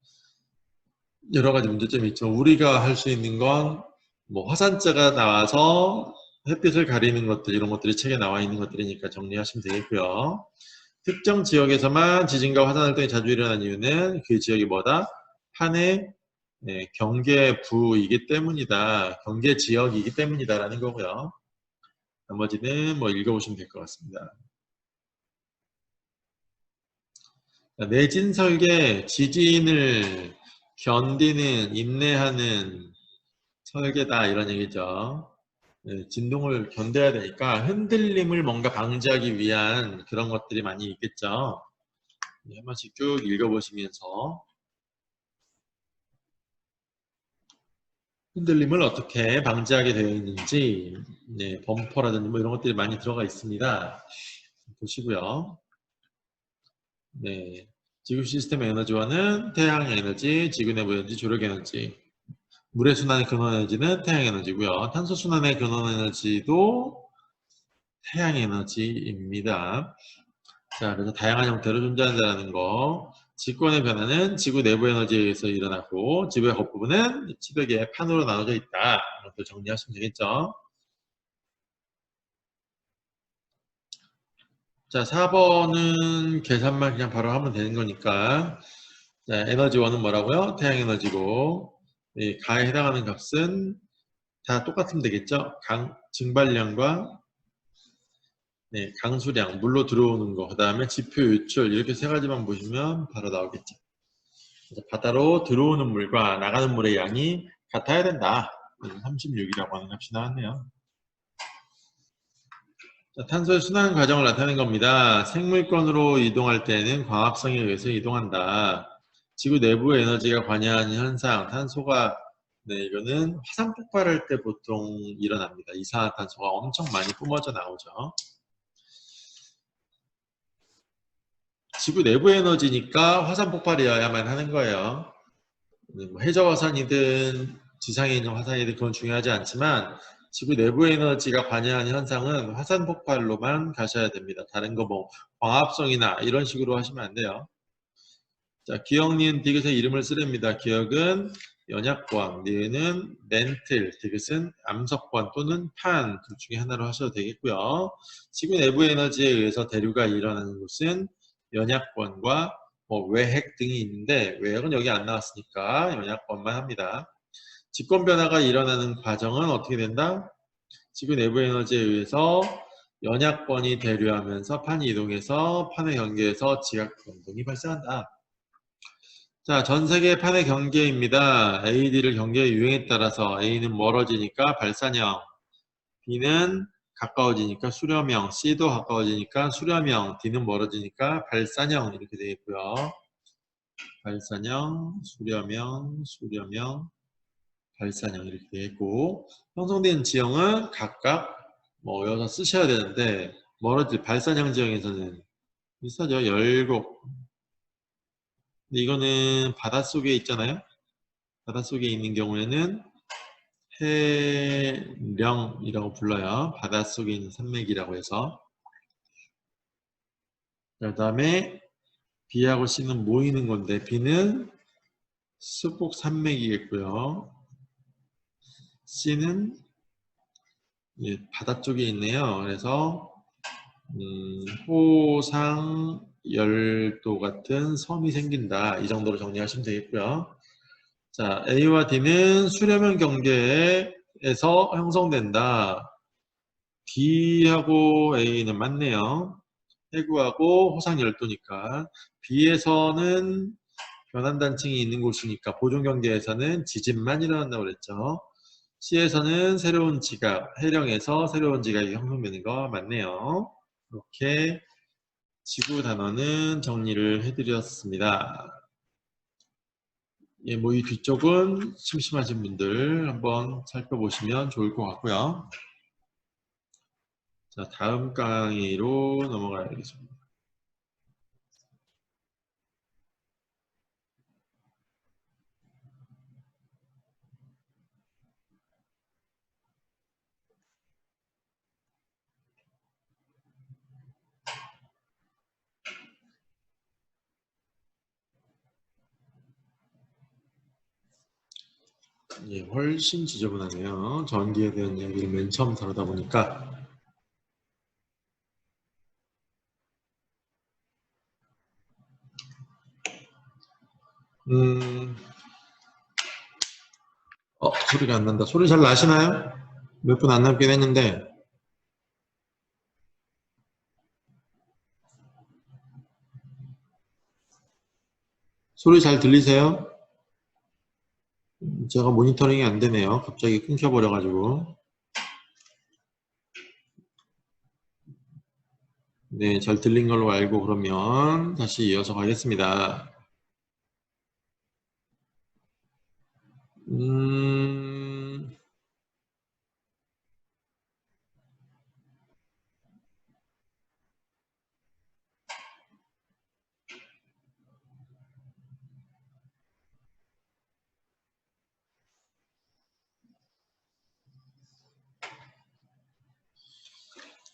Speaker 1: 여러 가지 문제점이 있죠. 우리가 할 수 있는 건 뭐 화산재가 나와서 햇빛을 가리는 것들, 이런 것들이 책에 나와 있는 것들이니까 정리하시면 되겠고요. 특정 지역에서만 지진과 화산 활동이 자주 일어나는 이유는 그 지역이 뭐다? 판의 경계부이기 때문이다. 경계 지역이기 때문이다라는 거고요. 나머지는 뭐 읽어보시면 될 것 같습니다. 내진 설계, 지진을 견디는, 인내하는 설계다 이런 얘기죠. 진동을 견뎌야 되니까 흔들림을 뭔가 방지하기 위한 그런 것들이 많이 있겠죠. 한 번씩 쭉 읽어보시면서 흔들림을 어떻게 방지하게 되어 있는지, 네, 범퍼라든지 뭐 이런 것들이 많이 들어가 있습니다. 보시고요. 네, 지구 시스템 에너지와는 태양 에너지, 지구 내부 에너지, 조력 에너지, 물의 순환의 근원 에너지는 태양 에너지고요. 탄소 순환의 근원 에너지도 태양 에너지입니다. 자, 그래서 다양한 형태로 존재한다는 거. 직권의 변화는 지구 내부 에너지에 의해서 일어나고 지구의 겉부분은 수백 개의 판으로 나눠져 있다. 이것도 정리하시면 되겠죠. 자, 4번은 계산만 그냥 바로 하면 되는 거니까. 자, 에너지원은 뭐라고요? 태양 에너지고, 이 가에 해당하는 값은 다 똑같으면 되겠죠? 증발량과 네, 강수량, 물로 들어오는 거, 그 다음에 지표 유출 이렇게 세 가지만 보시면 바로 나오겠죠. 바다로 들어오는 물과 나가는 물의 양이 같아야 된다. 36이라고 하는 값이 나왔네요. 자, 탄소의 순환 과정을 나타내는 겁니다. 생물권으로 이동할 때는 광합성에 의해서 이동한다. 지구 내부 에너지가 관여하는 현상, 탄소가 네, 이거는 화산 폭발할 때 보통 일어납니다. 이산화탄소가 엄청 많이 뿜어져 나오죠. 지구 내부 에너지니까 화산 폭발이어야만 하는 거예요. 뭐 해저 화산이든 지상에 있는 화산이든 그건 중요하지 않지만 지구 내부 에너지가 관여하는 현상은 화산 폭발로만 가셔야 됩니다. 다른 거 뭐 광합성이나 이런 식으로 하시면 안 돼요. 자, 기억, 니은, 디귿의 이름을 쓰렵니다. 기억은 연약권, 니은은 멘틀, 디귿은 암석권 또는 판 둘 중에 하나로 하셔도 되겠고요. 지구 내부 에너지에 의해서 대류가 일어나는 곳은 연약권과 뭐 외핵 등이 있는데 외핵은 여기 안 나왔으니까 연약권만 합니다. 직권 변화가 일어나는 과정은 어떻게 된다? 지구 내부 에너지에 의해서 연약권이 대류하면서 판이 이동해서 판의 경계에서 지각 변동이 발생한다. 자, 전 세계 판의 경계입니다. AD를 경계의 유형에 따라서 A는 멀어지니까 발산형, B는 가까워지니까 수렴형, C도 가까워지니까 수렴형, D는 멀어지니까 발산형 이렇게 되겠고요. 발산형, 수렴형, 수렴형, 발산형 이렇게 되겠고 형성된 지형은 각각 뭐 여기서 쓰셔야 되는데 멀어질 발산형 지형에서는 비슷하죠. 열곡. 근데 이거는 바닷속에 있잖아요. 바닷속에 있는 경우에는 해령이라고 불러요. 바닷속에 있는 산맥이라고 해서. 그 다음에 B하고 C는 모이는 건데 B는 수복 산맥이겠고요. C는 바다 쪽에 있네요. 그래서 호상 열도 같은 섬이 생긴다. 이 정도로 정리하시면 되겠고요. 자, A와 D는 수렴형 경계에서 형성된다. D하고 A는 맞네요. 해구하고 호상 열도니까. B에서는 변환단층이 있는 곳이니까 보존 경계에서는 지진만 일어난다고 그랬죠. C에서는 새로운 지각, 해령에서 새로운 지각이 형성되는 거 맞네요. 이렇게 지구 단원은 정리를 해드렸습니다. 예, 뭐 이 뒤쪽은 심심하신 분들 한번 살펴보시면 좋을 것 같고요. 자, 다음 강의로 넘어가야겠습니다. 예, 훨씬 지저분하네요. 전기에 대한 이야기를 맨 처음 다루다 보니까. 소리가 안 난다. 소리 잘 나시나요? 몇 분 안 남긴 했는데. 소리 잘 들리세요? 제가 모니터링이 안 되네요. 갑자기 끊겨버려가지고. 네, 잘 들린 걸로 알고 그러면 다시 이어서 가겠습니다.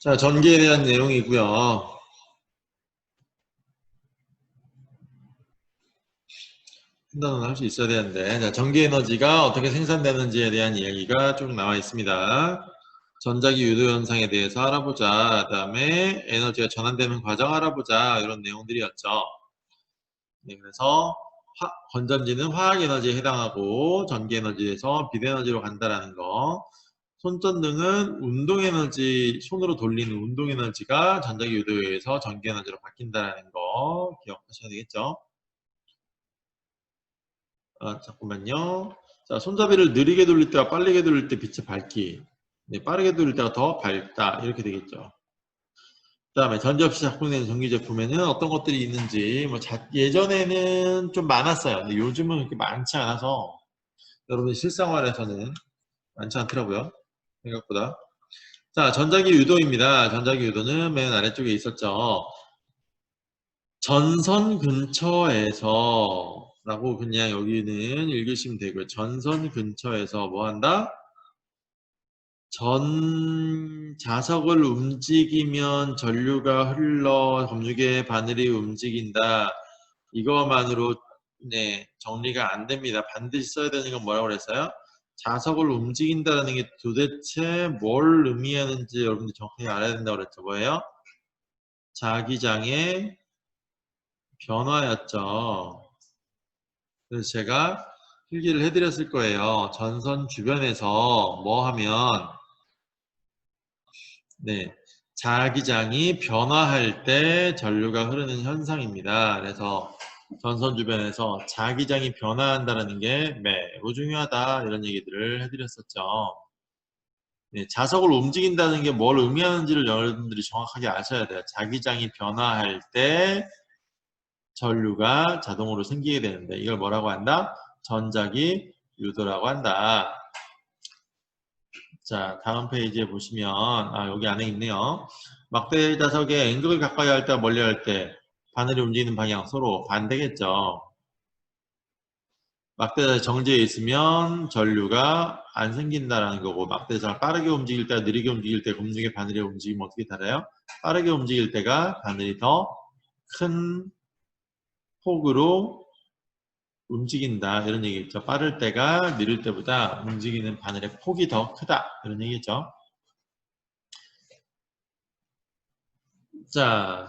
Speaker 1: 자, 전기에 대한 내용이고요. 판단은 할 수 있어야 되는데, 자, 전기 에너지가 어떻게 생산되는지에 대한 이야기가 쭉 나와 있습니다. 전자기 유도 현상에 대해서 알아보자. 그다음에 에너지가 전환되는 과정 알아보자. 이런 내용들이었죠. 네, 그래서 건전지는 화학 에너지에 해당하고 전기 에너지에서 빛 에너지로 간다라는 거. 손전등은 운동 에너지, 손으로 돌리는 운동 에너지가 전자기 유도에 의해서 전기 에너지로 바뀐다라는 거 기억하셔야 되겠죠. 잠깐만요. 자, 손잡이를 느리게 돌릴 때와 빠르게 돌릴 때 빛의 밝기. 네, 빠르게 돌릴 때가 더 밝다. 이렇게 되겠죠. 그 다음에 전지없이 작동되는 전기 제품에는 어떤 것들이 있는지, 뭐, 예전에는 좀 많았어요. 근데 요즘은 그렇게 많지 않아서, 여러분 실생활에서는 많지 않더라고요. 생각보다. 자, 전자기 유도입니다. 전자기 유도는 맨 아래쪽에 있었죠. 전선 근처에서 라고 그냥 여기는 읽으시면 되고요. 전선 근처에서 뭐 한다? 자석을 움직이면 전류가 흘러 검유계 바늘이 움직인다. 이것만으로 네, 정리가 안 됩니다. 반드시 써야 되는 건 뭐라고 그랬어요? 자석을 움직인다는 게 도대체 뭘 의미하는지 여러분들 정확하게 알아야 된다고 그랬죠. 뭐예요? 자기장의 변화였죠. 그래서 제가 필기를 해드렸을 거예요. 전선 주변에서 뭐 하면 네, 자기장이 변화할 때 전류가 흐르는 현상입니다. 그래서 전선 주변에서 자기장이 변화한다는 게 매우 중요하다 이런 얘기들을 해드렸었죠. 네, 자석을 움직인다는 게 뭘 의미하는지를 여러분들이 정확하게 아셔야 돼요. 자기장이 변화할 때 전류가 자동으로 생기게 되는데 이걸 뭐라고 한다? 전자기 유도라고 한다. 자, 다음 페이지에 보시면 여기 안에 있네요. 막대 자석에 N극을 가까이 할 때와 멀리 할 때 바늘이 움직이는 방향 서로 반대겠죠. 막대 자석이 정지해 있으면 전류가 안 생긴다라는 거고 막대 자석을 빠르게 움직일 때와 느리게 움직일 때 검증의 바늘이 움직이면 어떻게 달라요? 빠르게 움직일 때가 바늘이 더 큰 폭으로 움직인다 이런 얘기겠죠. 빠를 때가 느릴 때보다 움직이는 바늘의 폭이 더 크다 이런 얘기죠. 자,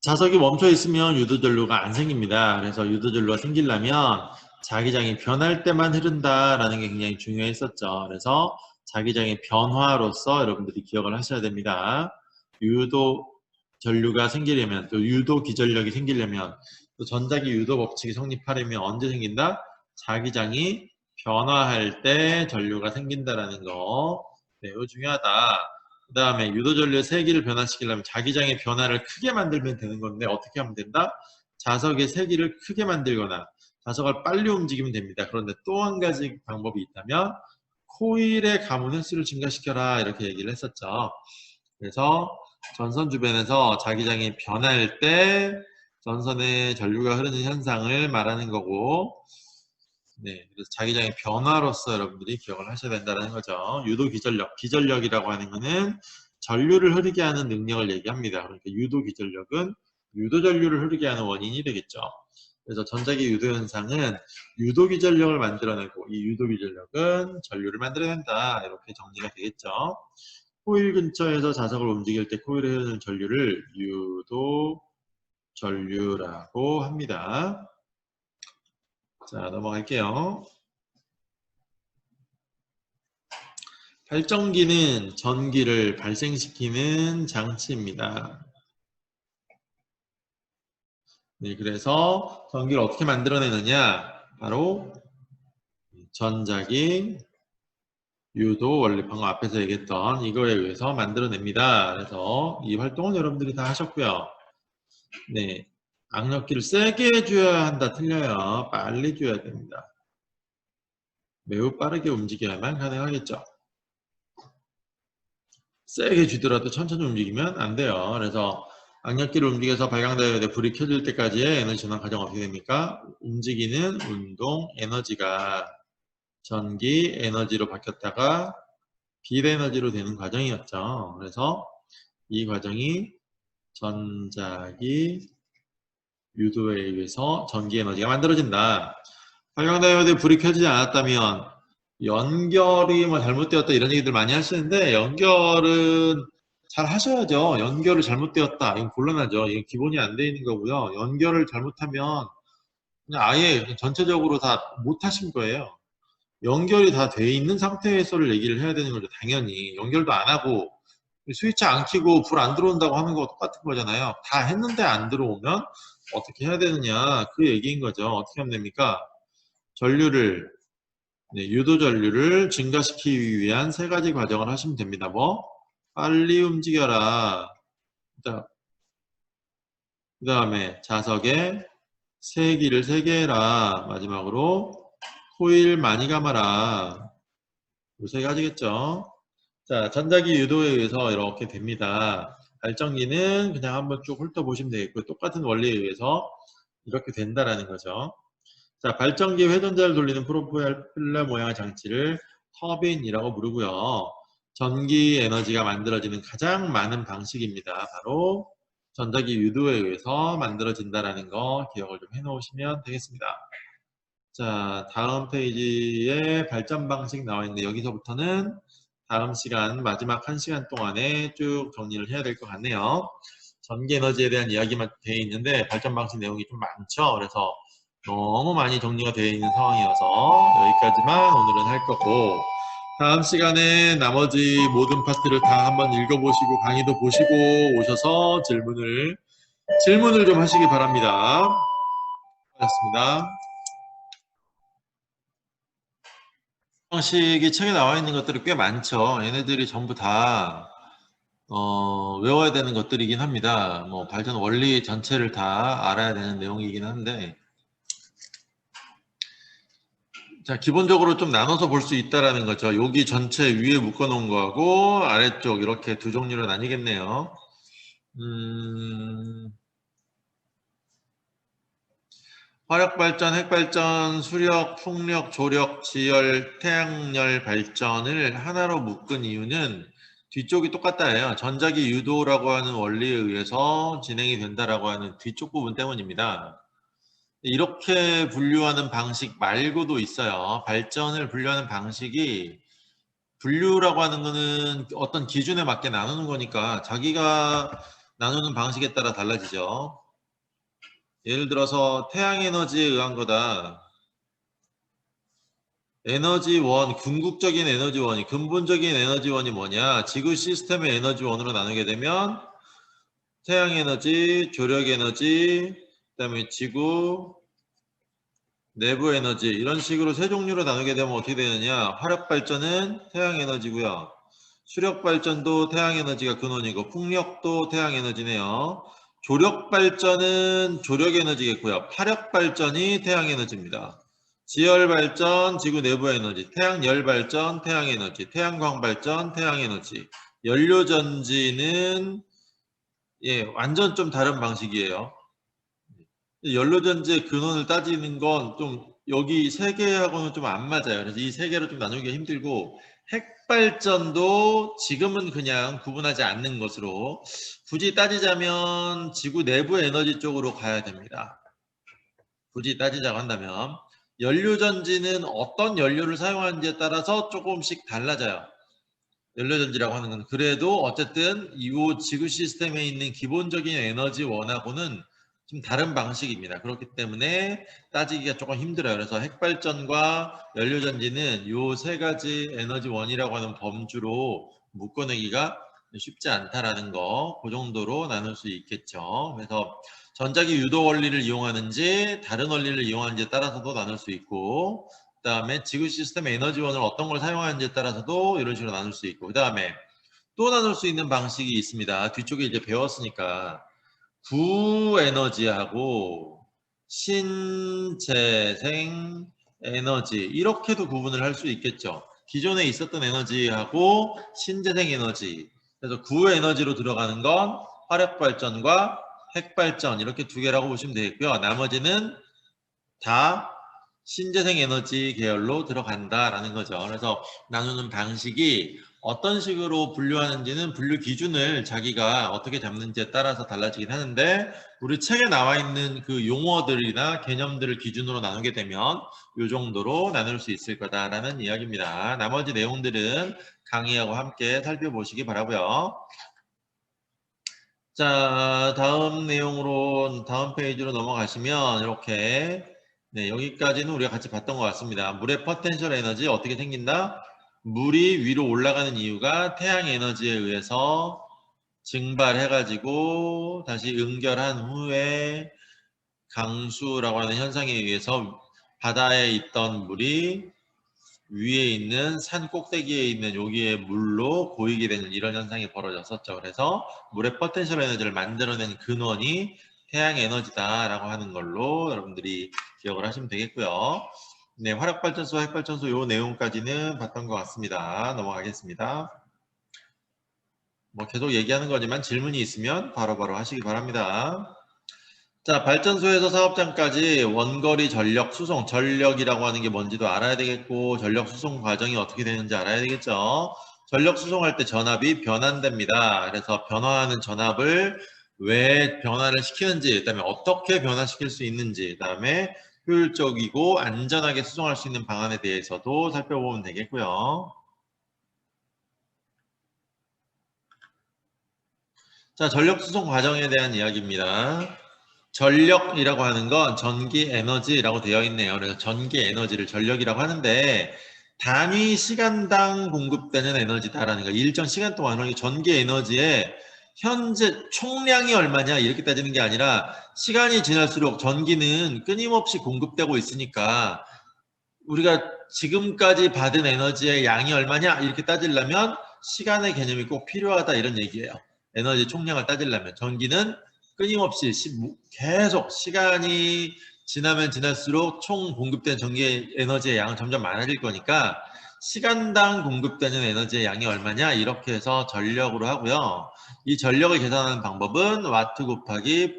Speaker 1: 자석이 멈춰 있으면 유도전류가 안 생깁니다. 그래서 유도전류가 생기려면 자기장이 변할 때만 흐른다라는 게 굉장히 중요했었죠. 그래서 자기장의 변화로서 여러분들이 기억을 하셔야 됩니다. 유도 전류가 생기려면 또 유도 기전력이 생기려면 또 전자기 유도 법칙이 성립하려면 언제 생긴다? 자기장이 변화할 때 전류가 생긴다라는 거 매우 중요하다. 그 다음에 유도전류의 세기를 변화시키려면 자기장의 변화를 크게 만들면 되는 건데 어떻게 하면 된다? 자석의 세기를 크게 만들거나 자석을 빨리 움직이면 됩니다. 그런데 또 한 가지 방법이 있다면 코일의 가문 횟수를 증가시켜라 이렇게 얘기를 했었죠. 그래서 전선 주변에서 자기장이 변할 때 전선에 전류가 흐르는 현상을 말하는 거고 네, 그래서 자기장의 변화로서 여러분들이 기억을 하셔야 된다는 거죠. 유도 기전력, 기전력이라고 하는 거는 전류를 흐르게 하는 능력을 얘기합니다. 그러니까 유도 기전력은 유도 전류를 흐르게 하는 원인이 되겠죠. 그래서 전자기 유도 현상은 유도 기전력을 만들어내고 이 유도 기전력은 전류를 만들어낸다. 이렇게 정리가 되겠죠. 코일 근처에서 자석을 움직일 때 코일에 흐르는 전류를 유도 전류라고 합니다. 자, 넘어갈게요. 발전기는 전기를 발생시키는 장치입니다. 네, 그래서 전기를 어떻게 만들어내느냐? 바로 전자기 유도 원리 방금 앞에서 얘기했던 이거에 의해서 만들어냅니다. 그래서 이 활동은 여러분들이 다 하셨고요. 네, 악력기를 세게 줘야 한다. 틀려요. 빨리 줘야 됩니다. 매우 빠르게 움직여야만 가능하겠죠. 세게 쥐더라도 천천히 움직이면 안 돼요. 그래서 악력기를 움직여서 발광다이오드에 불이 켜질 때까지의 에너지 전환 과정 어떻게 됩니까? 움직이는 운동 에너지가 전기 에너지로 바뀌었다가 비례에너지로 되는 과정이었죠. 그래서 이 과정이 전자기 유도에 의해서 전기에너지가 만들어진다. 발광다이오드 불이 켜지지 않았다면 연결이 뭐 잘못되었다 이런 얘기들 많이 하시는데, 연결은 잘 하셔야죠. 연결을 잘못되었다, 이건 곤란하죠. 이게 기본이 안 돼 있는 거고요. 연결을 잘못하면 그냥 아예 전체적으로 다 못하신 거예요. 연결이 다 돼 있는 상태에서를 얘기를 해야 되는 거죠. 당연히 연결도 안 하고 스위치 안 켜고 불 안 들어온다고 하는 거 똑같은 거잖아요. 다 했는데 안 들어오면 어떻게 해야 되느냐, 그 얘기인 거죠. 어떻게 하면 됩니까? 전류를, 유도 전류를 증가시키기 위한 세 가지 과정을 하시면 됩니다. 뭐 빨리 움직여라, 그 다음에 자석에 세기를 세게 해라, 마지막으로 코일 많이 감아라. 이 세 가지겠죠. 자, 전자기 유도에 의해서 이렇게 됩니다. 발전기는 그냥 한번 쭉 훑어보시면 되겠고, 똑같은 원리에 의해서 이렇게 된다라는 거죠. 자, 발전기 회전자를 돌리는 프로펠러 모양의 장치를 터빈이라고 부르고요. 전기 에너지가 만들어지는 가장 많은 방식입니다. 바로 전자기 유도에 의해서 만들어진다라는 거 기억을 좀 해놓으시면 되겠습니다. 자, 다음 페이지에 발전 방식 나와 있는데, 여기서부터는 다음 시간, 마지막 1시간 동안에 쭉 정리를 해야 될 것 같네요. 전기 에너지에 대한 이야기만 되어 있는데 발전 방식 내용이 좀 많죠. 그래서 너무 많이 정리가 되어 있는 상황이어서 여기까지만 오늘은 할 거고, 다음 시간에 나머지 모든 파트를 다 한번 읽어보시고 강의도 보시고 오셔서 질문을 좀 하시기 바랍니다. 고맙습니다. 방식이 책에 나와 있는 것들이 꽤 많죠. 얘네들이 전부 다 외워야 되는 것들이긴 합니다. 뭐 발전 원리 전체를 다 알아야 되는 내용이긴 한데, 자, 기본적으로 좀 나눠서 볼 수 있다라는 거죠. 여기 전체 위에 묶어 놓은 거하고 아래쪽 이렇게 두 종류로 나뉘겠네요. 화력발전, 핵발전, 수력, 풍력, 조력, 지열, 태양열 발전을 하나로 묶은 이유는 뒤쪽이 똑같다예요. 전자기 유도라고 하는 원리에 의해서 진행이 된다라고 하는 뒤쪽 부분 때문입니다. 이렇게 분류하는 방식 말고도 있어요. 발전을 분류하는 방식이, 분류라고 하는 거는 어떤 기준에 맞게 나누는 거니까 자기가 나누는 방식에 따라 달라지죠. 예를 들어서 태양에너지에 의한 거다. 에너지원, 궁극적인 에너지원이, 근본적인 에너지원이 뭐냐? 지구 시스템의 에너지원으로 나누게 되면 태양에너지, 조력에너지, 그 다음에 지구, 내부 에너지, 이런 식으로 세 종류로 나누게 되면 어떻게 되느냐? 화력발전은 태양에너지고요. 수력발전도 태양에너지가 근원이고, 풍력도 태양에너지네요. 조력발전은 조력에너지겠고요. 파력발전이 태양에너지입니다. 지열발전, 지구 내부 에너지, 태양열발전, 태양에너지, 태양광발전, 태양에너지. 연료전지는 완전 좀 다른 방식이에요. 연료전지의 근원을 따지는 건 좀 여기 세 개하고는 좀 안 맞아요. 그래서 이 세 개로 좀 나누기가 힘들고, 핵발전도 지금은 그냥 구분하지 않는 것으로, 굳이 따지자면 지구 내부 에너지 쪽으로 가야 됩니다. 굳이 따지자고 한다면 연료전지는 어떤 연료를 사용하는지에 따라서 조금씩 달라져요. 연료전지라고 하는 건 그래도 어쨌든 이 지구 시스템에 있는 기본적인 에너지원하고는 좀 다른 방식입니다. 그렇기 때문에 따지기가 조금 힘들어요. 그래서 핵발전과 연료전지는 이 세 가지 에너지원이라고 하는 범주로 묶어내기가 쉽지 않다라는 거, 그 정도로 나눌 수 있겠죠. 그래서 전자기 유도 원리를 이용하는지 다른 원리를 이용하는지에 따라서도 나눌 수 있고, 그 다음에 지구 시스템 에너지원을 어떤 걸 사용하는지에 따라서도 이런 식으로 나눌 수 있고, 그 다음에 또 나눌 수 있는 방식이 있습니다. 뒤쪽에 이제 배웠으니까 구에너지하고 신재생 에너지, 이렇게도 구분을 할 수 있겠죠. 기존에 있었던 에너지하고 신재생 에너지, 그래서 구에너지로 들어가는 건 화력발전과 핵발전, 이렇게 두 개라고 보시면 되겠고요. 나머지는 다 신재생 에너지 계열로 들어간다라는 거죠. 그래서 나누는 방식이 어떤 식으로 분류하는지는 분류 기준을 자기가 어떻게 잡는지에 따라서 달라지긴 하는데 우리 책에 나와 있는 그 용어들이나 개념들을 기준으로 나누게 되면 이 정도로 나눌 수 있을 거다라는 이야기입니다. 나머지 내용들은 강의하고 함께 살펴보시기 바라고요. 자, 다음 내용으로 다음 페이지로 넘어가시면 이렇게 네, 여기까지는 우리가 같이 봤던 것 같습니다. 물의 포텐셜 에너지 어떻게 생긴다? 물이 위로 올라가는 이유가 태양 에너지에 의해서 증발해가지고 다시 응결한 후에 강수라고 하는 현상에 의해서 바다에 있던 물이 위에 있는 산 꼭대기에 있는 여기에 물로 고이게 되는 이런 현상이 벌어졌었죠. 그래서 물의 포텐셜 에너지를 만들어낸 근원이 태양 에너지다라고 하는 걸로 여러분들이 기억을 하시면 되겠고요. 네, 화력발전소, 핵발전소 요 내용까지는 봤던 것 같습니다. 넘어가겠습니다. 뭐 계속 얘기하는 거지만 질문이 있으면 바로바로 하시기 바랍니다. 자, 발전소에서 사업장까지 원거리 전력 수송, 전력이라고 하는 게 뭔지도 알아야 되겠고 전력 수송 과정이 어떻게 되는지 알아야 되겠죠. 전력 수송할 때 전압이 변환됩니다. 그래서 변화하는 전압을 왜 변화를 시키는지, 그다음에 어떻게 변화시킬 수 있는지, 그다음에 효율적이고 안전하게 수송할 수 있는 방안에 대해서도 살펴보면 되겠고요. 자, 전력 수송 과정에 대한 이야기입니다. 전력이라고 하는 건 전기 에너지라고 되어 있네요. 그래서 전기 에너지를 전력이라고 하는데 단위 시간당 공급되는 에너지다라는 거. 일정 시간 동안 전기 에너지의 현재 총량이 얼마냐 이렇게 따지는 게 아니라 시간이 지날수록 전기는 끊임없이 공급되고 있으니까 우리가 지금까지 받은 에너지의 양이 얼마냐 이렇게 따지려면 시간의 개념이 꼭 필요하다 이런 얘기예요. 에너지 총량을 따지려면 전기는 끊임없이 계속 시간이 지나면 지날수록 총 공급된 전기 에너지의 양은 점점 많아질 거니까 시간당 공급되는 에너지의 양이 얼마냐 이렇게 해서 전력으로 하고요. 이 전력을 계산하는 방법은 와트 곱하기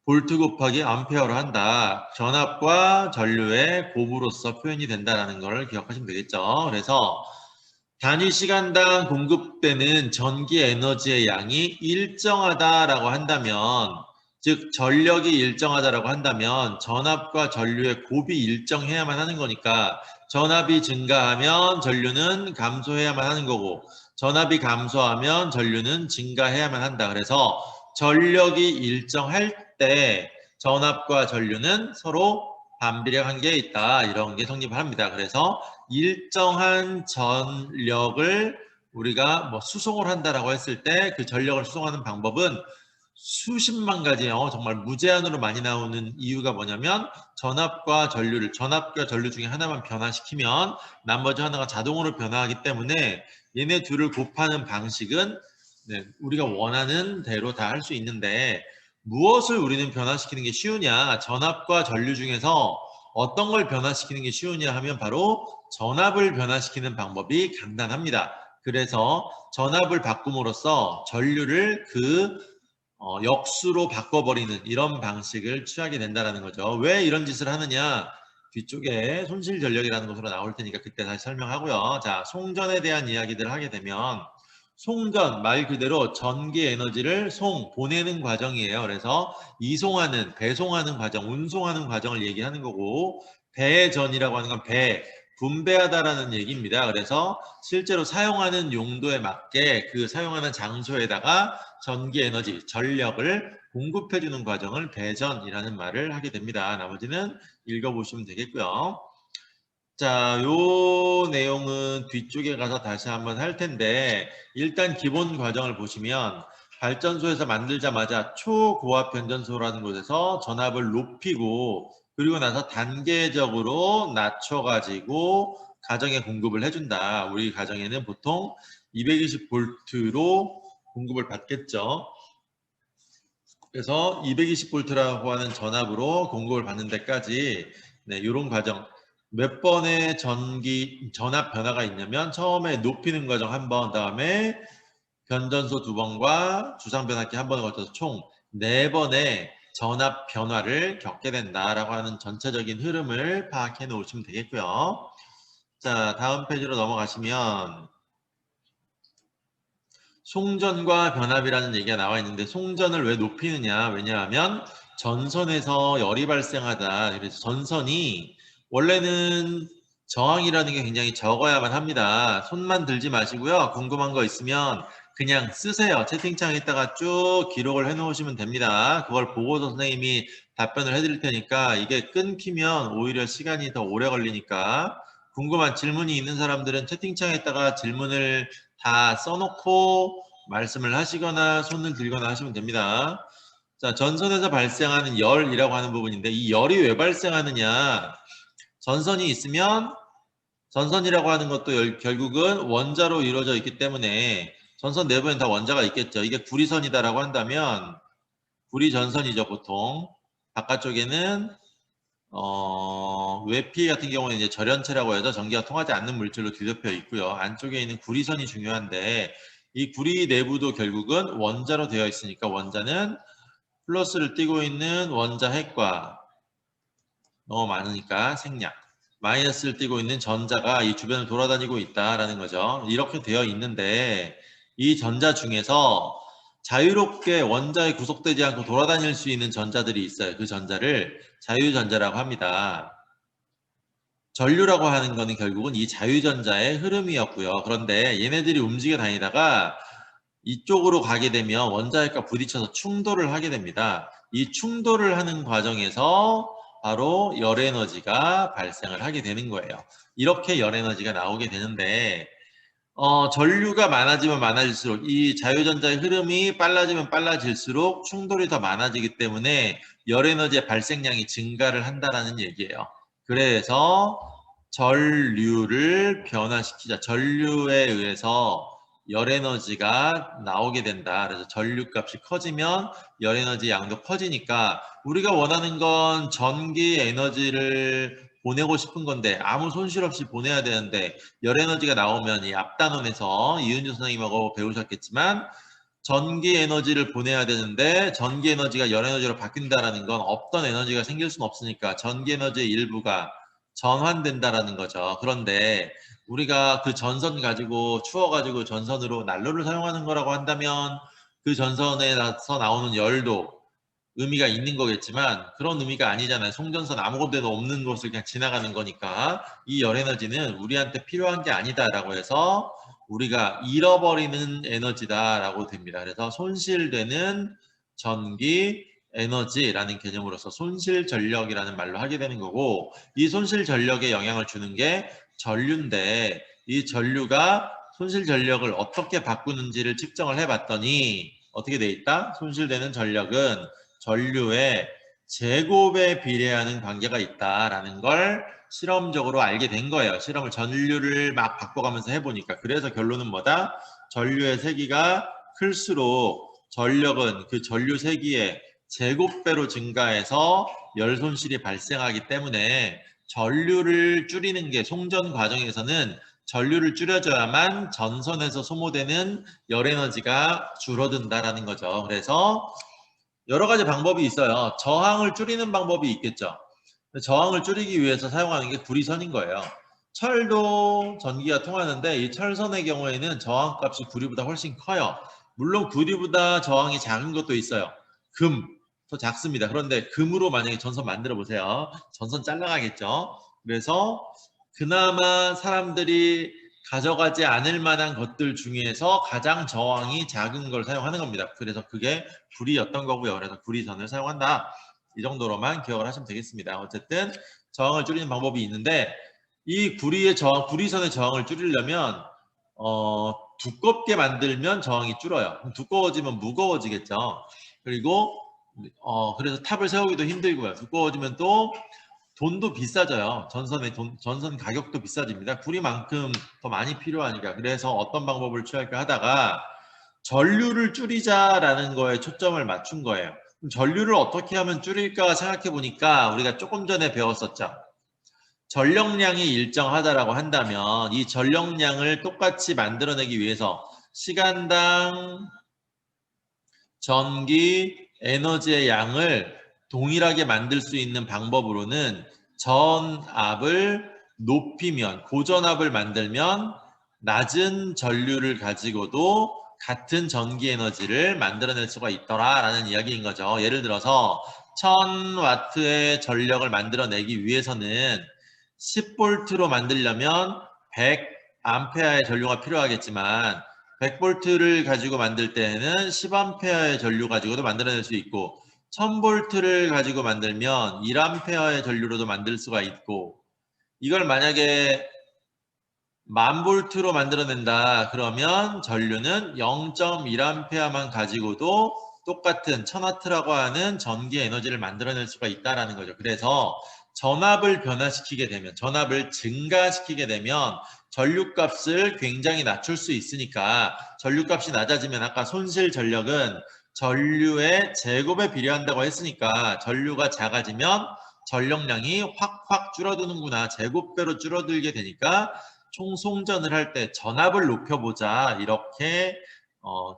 Speaker 1: 볼트 곱하기 암페어로 한다. 전압과 전류의 곱으로서 표현이 된다는 걸 기억하시면 되겠죠. 그래서 단위 시간당 공급되는 전기 에너지의 양이 일정하다라고 한다면 즉 전력이 일정하다라고 한다면 전압과 전류의 곱이 일정해야만 하는 거니까 전압이 증가하면 전류는 감소해야만 하는 거고 전압이 감소하면 전류는 증가해야만 한다. 그래서 전력이 일정할 때 전압과 전류는 서로 반비례 관계에 있다. 이런 게 성립합니다. 그래서 일정한 전력을 우리가 뭐 수송을 한다라고 했을 때 그 전력을 수송하는 방법은 수십만 가지요. 정말 무제한으로 많이 나오는 이유가 뭐냐면 전압과 전류 중에 하나만 변화시키면 나머지 하나가 자동으로 변화하기 때문에 얘네 둘을 곱하는 방식은 네, 우리가 원하는 대로 다 할 수 있는데 무엇을 우리는 변화시키는 게 쉬우냐? 전압과 전류 중에서 어떤 걸 변화시키는 게 쉬우냐 하면 바로 전압을 변화시키는 방법이 간단합니다. 그래서 전압을 바꿈으로써 전류를 역수로 바꿔버리는 이런 방식을 취하게 된다는 거죠. 왜 이런 짓을 하느냐? 뒤쪽에 손실전력이라는 것으로 나올 테니까 그때 다시 설명하고요. 자, 송전에 대한 이야기들을 하게 되면 송전, 말 그대로 전기 에너지를 보내는 과정이에요. 그래서 이송하는, 배송하는 과정, 운송하는 과정을 얘기하는 거고 배전이라고 하는 건 분배하다라는 얘기입니다. 그래서 실제로 사용하는 용도에 맞게 그 사용하는 장소에다가 전기 에너지, 전력을 공급해주는 과정을 배전이라는 말을 하게 됩니다. 나머지는 읽어보시면 되겠고요. 자, 요 내용은 뒤쪽에 가서 다시 한번 할 텐데 일단 기본 과정을 보시면 발전소에서 만들자마자 초고압 변전소라는 곳에서 전압을 높이고 그리고 나서 단계적으로 낮춰가지고 가정에 공급을 해준다. 우리 가정에는 보통 220V로 공급을 받겠죠. 그래서 220V라고 하는 전압으로 공급을 받는 데까지 네, 이런 과정 몇 번의 전압 변화가 있냐면 처음에 높이는 과정 한 번, 다음에 변전소 2번과 주상 변압기 한 번을 거쳐서 총 4번의 전압 변화를 겪게 된다라고 하는 전체적인 흐름을 파악해 놓으시면 되겠고요. 자, 다음 페이지로 넘어가시면 송전과 변압이라는 얘기가 나와 있는데 송전을 왜 높이느냐? 왜냐하면 전선에서 열이 발생하다. 그래서 전선이 원래는 저항이라는 게 굉장히 적어야만 합니다. 손만 들지 마시고요. 궁금한 거 있으면 그냥 쓰세요. 채팅창에다가 쭉 기록을 해 놓으시면 됩니다. 그걸 보고서 선생님이 답변을 해드릴 테니까 이게 끊기면 오히려 시간이 더 오래 걸리니까 궁금한 질문이 있는 사람들은 채팅창에다가 질문을 다 써놓고 말씀을 하시거나 손을 들거나 하시면 됩니다. 자, 전선에서 발생하는 열이라고 하는 부분인데 이 열이 왜 발생하느냐? 전선이 있으면 전선이라고 하는 것도 결국은 원자로 이루어져 있기 때문에 전선 내부엔 다 원자가 있겠죠. 이게 구리선이다라고 한다면 구리전선이죠, 보통. 바깥쪽에는 외피 같은 경우는 이제 절연체라고 해서 전기가 통하지 않는 물질로 뒤덮여 있고요. 안쪽에 있는 구리선이 중요한데 이 구리 내부도 결국은 원자로 되어 있으니까 원자는 플러스를 띠고 있는 원자 핵과 너무 많으니까 생략. 마이너스를 띠고 있는 전자가 이 주변을 돌아다니고 있다라는 거죠. 이렇게 되어 있는데 이 전자 중에서 자유롭게 원자에 구속되지 않고 돌아다닐 수 있는 전자들이 있어요. 그 전자를 자유전자라고 합니다. 전류라고 하는 거는 결국은 이 자유전자의 흐름이었고요. 그런데 얘네들이 움직여 다니다가 이쪽으로 가게 되면 원자핵과 부딪혀서 충돌을 하게 됩니다. 이 충돌을 하는 과정에서 바로 열에너지가 발생을 하게 되는 거예요. 이렇게 열에너지가 나오게 되는데 전류가 많아지면 많아질수록 이 자유전자의 흐름이 빨라지면 빨라질수록 충돌이 더 많아지기 때문에 열에너지의 발생량이 증가를 한다는 얘기예요. 그래서 전류를 변화시키자. 전류에 의해서 열에너지가 나오게 된다. 그래서 전류값이 커지면 열에너지 양도 커지니까 우리가 원하는 건 전기 에너지를 보내고 싶은 건데 아무 손실 없이 보내야 되는데 열에너지가 나오면 이 앞단원에서 이은주 선생님하고 배우셨겠지만 전기 에너지를 보내야 되는데 전기 에너지가 열에너지로 바뀐다라는 건 없던 에너지가 생길 수는 없으니까 전기 에너지의 일부가 전환된다라는 거죠. 그런데 우리가 그 전선 가지고 추워가지고 전선으로 난로를 사용하는 거라고 한다면 그 전선에서 나오는 열도 의미가 있는 거겠지만 그런 의미가 아니잖아요. 송전선 아무것도 없는 곳을 그냥 지나가는 거니까 이 열에너지는 우리한테 필요한 게 아니다라고 해서 우리가 잃어버리는 에너지다라고 됩니다. 그래서 손실되는 전기 에너지라는 개념으로서 손실 전력이라는 말로 하게 되는 거고 이 손실 전력에 영향을 주는 게 전류인데 이 전류가 손실 전력을 어떻게 바꾸는지를 측정을 해봤더니 어떻게 돼 있다? 손실되는 전력은 전류의 제곱에 비례하는 관계가 있다라는 걸 실험적으로 알게 된 거예요. 실험을 전류를 막 바꿔가면서 해보니까. 그래서 결론은 뭐다? 전류의 세기가 클수록 전력은 그 전류 세기의 제곱배로 증가해서 열 손실이 발생하기 때문에 전류를 줄이는 게 송전 과정에서는 전류를 줄여줘야만 전선에서 소모되는 열에너지가 줄어든다라는 거죠. 그래서 여러 가지 방법이 있어요. 저항을 줄이는 방법이 있겠죠. 저항을 줄이기 위해서 사용하는 게 구리선인 거예요. 철도 전기가 통하는데 이 철선의 경우에는 저항값이 구리보다 훨씬 커요. 물론 구리보다 저항이 작은 것도 있어요. 금, 더 작습니다. 그런데 금으로 만약에 전선 만들어 보세요. 전선 잘라가겠죠. 그래서 그나마 사람들이 가져가지 않을 만한 것들 중에서 가장 저항이 작은 걸 사용하는 겁니다. 그래서 그게 구리였던 거고요. 그래서 구리선을 사용한다. 이 정도로만 기억을 하시면 되겠습니다. 어쨌든 저항을 줄이는 방법이 있는데 이 구리선의 저항을 줄이려면 두껍게 만들면 저항이 줄어요. 두꺼워지면 무거워지겠죠. 그리고 그래서 탑을 세우기도 힘들고요. 두꺼워지면 또 돈도 비싸져요. 전선 가격도 비싸집니다. 구리만큼 더 많이 필요하니까. 그래서 어떤 방법을 취할까 하다가 전류를 줄이자라는 거에 초점을 맞춘 거예요. 그럼 전류를 어떻게 하면 줄일까 생각해 보니까 우리가 조금 전에 배웠었죠. 전력량이 일정하다라고 한다면 이 전력량을 똑같이 만들어내기 위해서 시간당 전기 에너지의 양을 동일하게 만들 수 있는 방법으로는 전압을 높이면 고전압을 만들면 낮은 전류를 가지고도 같은 전기 에너지를 만들어낼 수가 있더라라는 이야기인 거죠. 예를 들어서 1000W의 전력을 만들어내기 위해서는 10V로 만들려면 100A의 전류가 필요하겠지만 100V를 가지고 만들 때에는 10A의 전류 가지고도 만들어낼 수 있고 1000V를 가지고 만들면 1A의 전류로도 만들 수가 있고 이걸 만약에 10,000V로 만들어낸다 그러면 전류는 0.1A만 가지고도 똑같은 1000W라고 하는 전기 에너지를 만들어낼 수가 있다는 거죠. 그래서 전압을 변화시키게 되면, 전압을 증가시키게 되면 전류값을 굉장히 낮출 수 있으니까 전류값이 낮아지면 아까 손실 전력은 전류의 제곱에 비례한다고 했으니까 전류가 작아지면 전력량이 확 줄어드는구나. 제곱배로 줄어들게 되니까 총송전을 할 때 전압을 높여보자 이렇게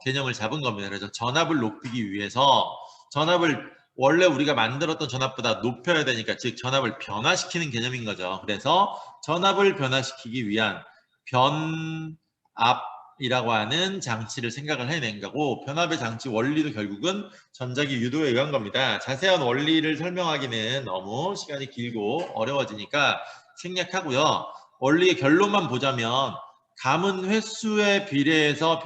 Speaker 1: 개념을 잡은 겁니다. 그래서 전압을 높이기 위해서 전압을 원래 우리가 만들었던 전압보다 높여야 되니까 즉 전압을 변화시키는 개념인 거죠. 그래서 전압을 변화시키기 위한 변압이라고 하는 장치를 생각을 해낸 거고 변압의 장치 원리도 결국은 전자기 유도에 의한 겁니다. 자세한 원리를 설명하기는 너무 시간이 길고 어려워지니까 생략하고요. 원리의 결론만 보자면 감은 횟수에 비례해서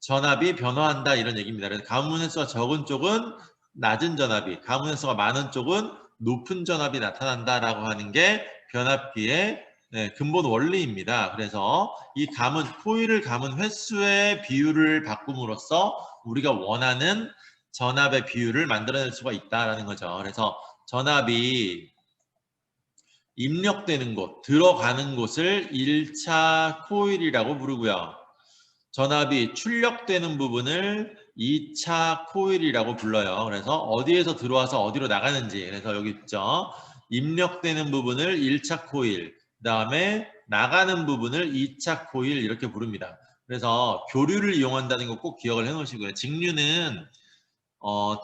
Speaker 1: 전압이 변화한다 이런 얘기입니다. 그래서 감은 횟수가 적은 쪽은 낮은 전압이, 감은 횟수가 많은 쪽은 높은 전압이 나타난다라고 하는 게 변압기의 근본 원리입니다. 그래서 이 코일을 감은 횟수의 비율을 바꿈으로써 우리가 원하는 전압의 비율을 만들어낼 수가 있다라는 거죠. 그래서 전압이 입력되는 곳, 들어가는 곳을 1차 코일이라고 부르고요. 전압이 출력되는 부분을 2차 코일이라고 불러요. 그래서 어디에서 들어와서 어디로 나가는지, 그래서 여기 있죠. 입력되는 부분을 1차 코일, 그 다음에 나가는 부분을 2차 코일 이렇게 부릅니다. 그래서 교류를 이용한다는 거 꼭 기억을 해놓으시고요. 직류는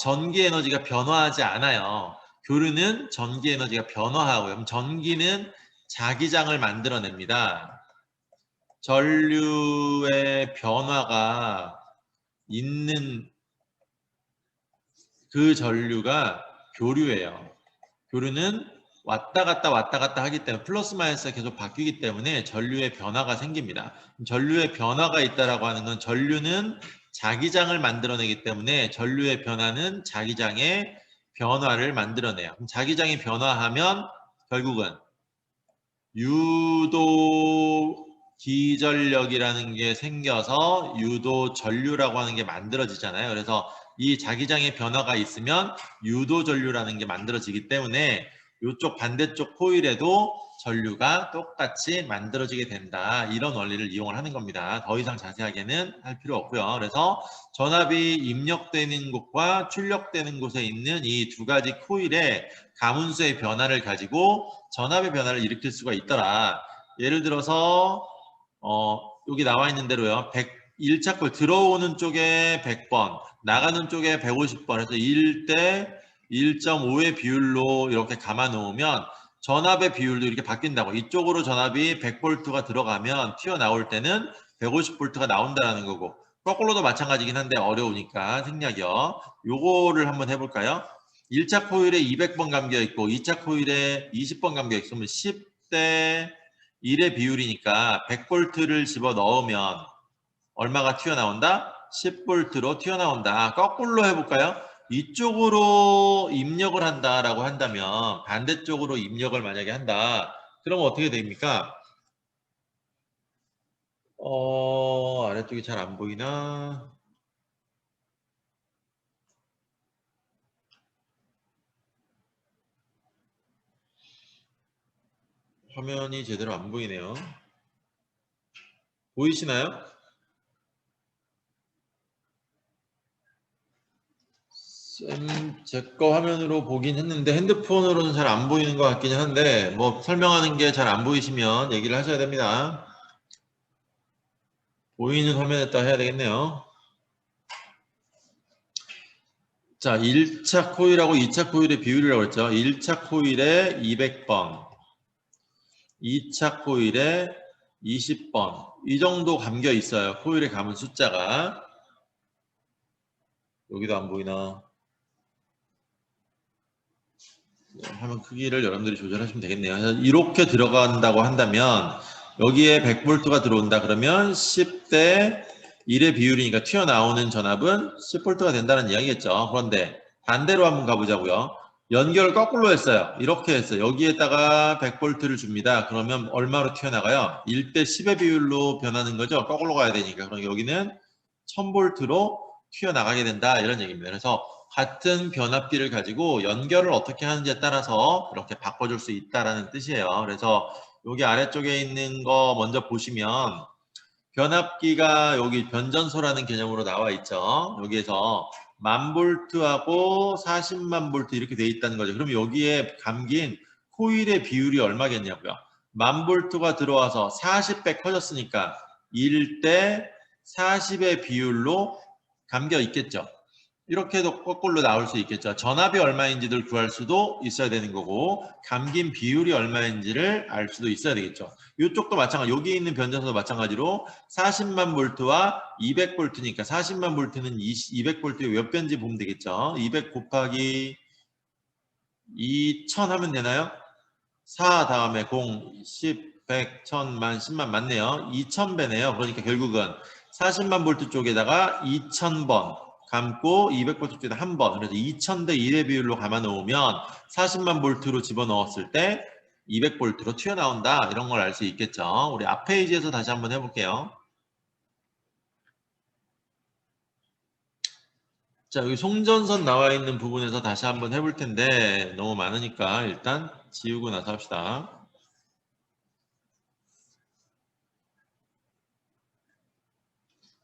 Speaker 1: 전기 에너지가 변화하지 않아요. 교류는 전기 에너지가 변화하고요. 그럼 전기는 자기장을 만들어냅니다. 전류의 변화가 있는 그 전류가 교류예요. 교류는 왔다 갔다 하기 때문에 플러스 마이너스가 계속 바뀌기 때문에 전류의 변화가 생깁니다. 전류의 변화가 있다라고 하는 건 전류는 자기장을 만들어내기 때문에 전류의 변화는 자기장의 변화를 만들어내요. 그럼 자기장이 변화하면 결국은 유도 기전력이라는 게 생겨서 유도 전류라고 하는 게 만들어지잖아요. 그래서 이 자기장의 변화가 있으면 유도 전류라는 게 만들어지기 때문에 이쪽 반대쪽 코일에도 전류가 똑같이 만들어지게 된다. 이런 원리를 이용을 하는 겁니다. 더 이상 자세하게는 할 필요 없고요. 그래서 전압이 입력되는 곳과 출력되는 곳에 있는 이 두 가지 코일의 가문수의 변화를 가지고 전압의 변화를 일으킬 수가 있더라. 예를 들어서 여기 나와 있는 대로요. 1차 코일 들어오는 쪽에 100번, 나가는 쪽에 150번 해서 1대 1.5의 비율로 이렇게 감아 놓으면 전압의 비율도 이렇게 바뀐다고. 이쪽으로 전압이 100V가 들어가면 튀어나올 때는 150V가 나온다는 거고 거꾸로도 마찬가지긴 한데 어려우니까 생략이요. 요거를 한번 해볼까요? 1차 코일에 200번 감겨 있고 2차 코일에 20번 감겨 있으면 10대 1의 비율이니까 100V를 집어 넣으면 얼마가 튀어나온다? 10V로 튀어나온다. 거꾸로 해볼까요? 이쪽으로 입력을 한다라고 한다면 반대쪽으로 입력을 만약에 한다. 그러면 어떻게 됩니까? 아래쪽이 잘 안 보이나? 화면이 제대로 안 보이네요. 보이시나요? 제 거 화면으로 보긴 했는데 핸드폰으로는 잘 안 보이는 것 같기는 한데 뭐 설명하는 게 잘 안 보이시면 얘기를 하셔야 됩니다. 보이는 화면에다 해야 되겠네요. 자, 1차 코일하고 2차 코일의 비율이라고 했죠. 1차 코일에 200번, 2차 코일에 20번, 이 정도 감겨 있어요. 코일에 감은 숫자가. 여기도 안 보이나? 화면 크기를 여러분들이 조절하시면 되겠네요. 이렇게 들어간다고 한다면 여기에 100V가 들어온다 그러면 10대 1의 비율이니까 튀어나오는 전압은 10V가 된다는 이야기겠죠. 그런데 반대로 한번 가보자고요. 연결을 거꾸로 했어요. 이렇게 했어요. 여기에다가 100V를 줍니다. 그러면 얼마로 튀어나가요? 1대 10의 비율로 변하는 거죠. 거꾸로 가야 되니까. 그럼 여기는 1000V로 튀어나가게 된다. 이런 얘기입니다. 그래서 같은 변압기를 가지고 연결을 어떻게 하는지에 따라서 이렇게 바꿔줄 수 있다라는 뜻이에요. 그래서 여기 아래쪽에 있는 거 먼저 보시면 변압기가 여기 변전소라는 개념으로 나와 있죠. 여기에서 1000V하고 400,000 V 이렇게 돼 있다는 거죠. 그럼 여기에 감긴 코일의 비율이 얼마겠냐고요. 1000V가 들어와서 40배 커졌으니까 1대 40의 비율로 감겨 있겠죠. 이렇게도 거꾸로 나올 수 있겠죠. 전압이 얼마인지를 구할 수도 있어야 되는 거고 감긴 비율이 얼마인지를 알 수도 있어야 되겠죠. 이쪽도 마찬가지. 여기 있는 변전소도 마찬가지로 400,000 V와 200V니까 400,000 V는 200V의 몇 배인지 보면 되겠죠. 200 곱하기 2000 하면 되나요? 4 다음에 0, 10, 100, 1000, 만, 10만 맞네요. 2000배네요. 그러니까 결국은 400,000 V 쪽에다가 2000번 감고 200V 쪽에다 한 번. 그래서 2000대 1의 비율로 감아 놓으면 400,000 V로 집어넣었을 때 200V로 튀어나온다. 이런 걸 알 수 있겠죠. 우리 앞 페이지에서 다시 한번 해볼게요. 자, 여기 송전선 나와 있는 부분에서 다시 한번 해볼 텐데 너무 많으니까 일단 지우고 나서 합시다.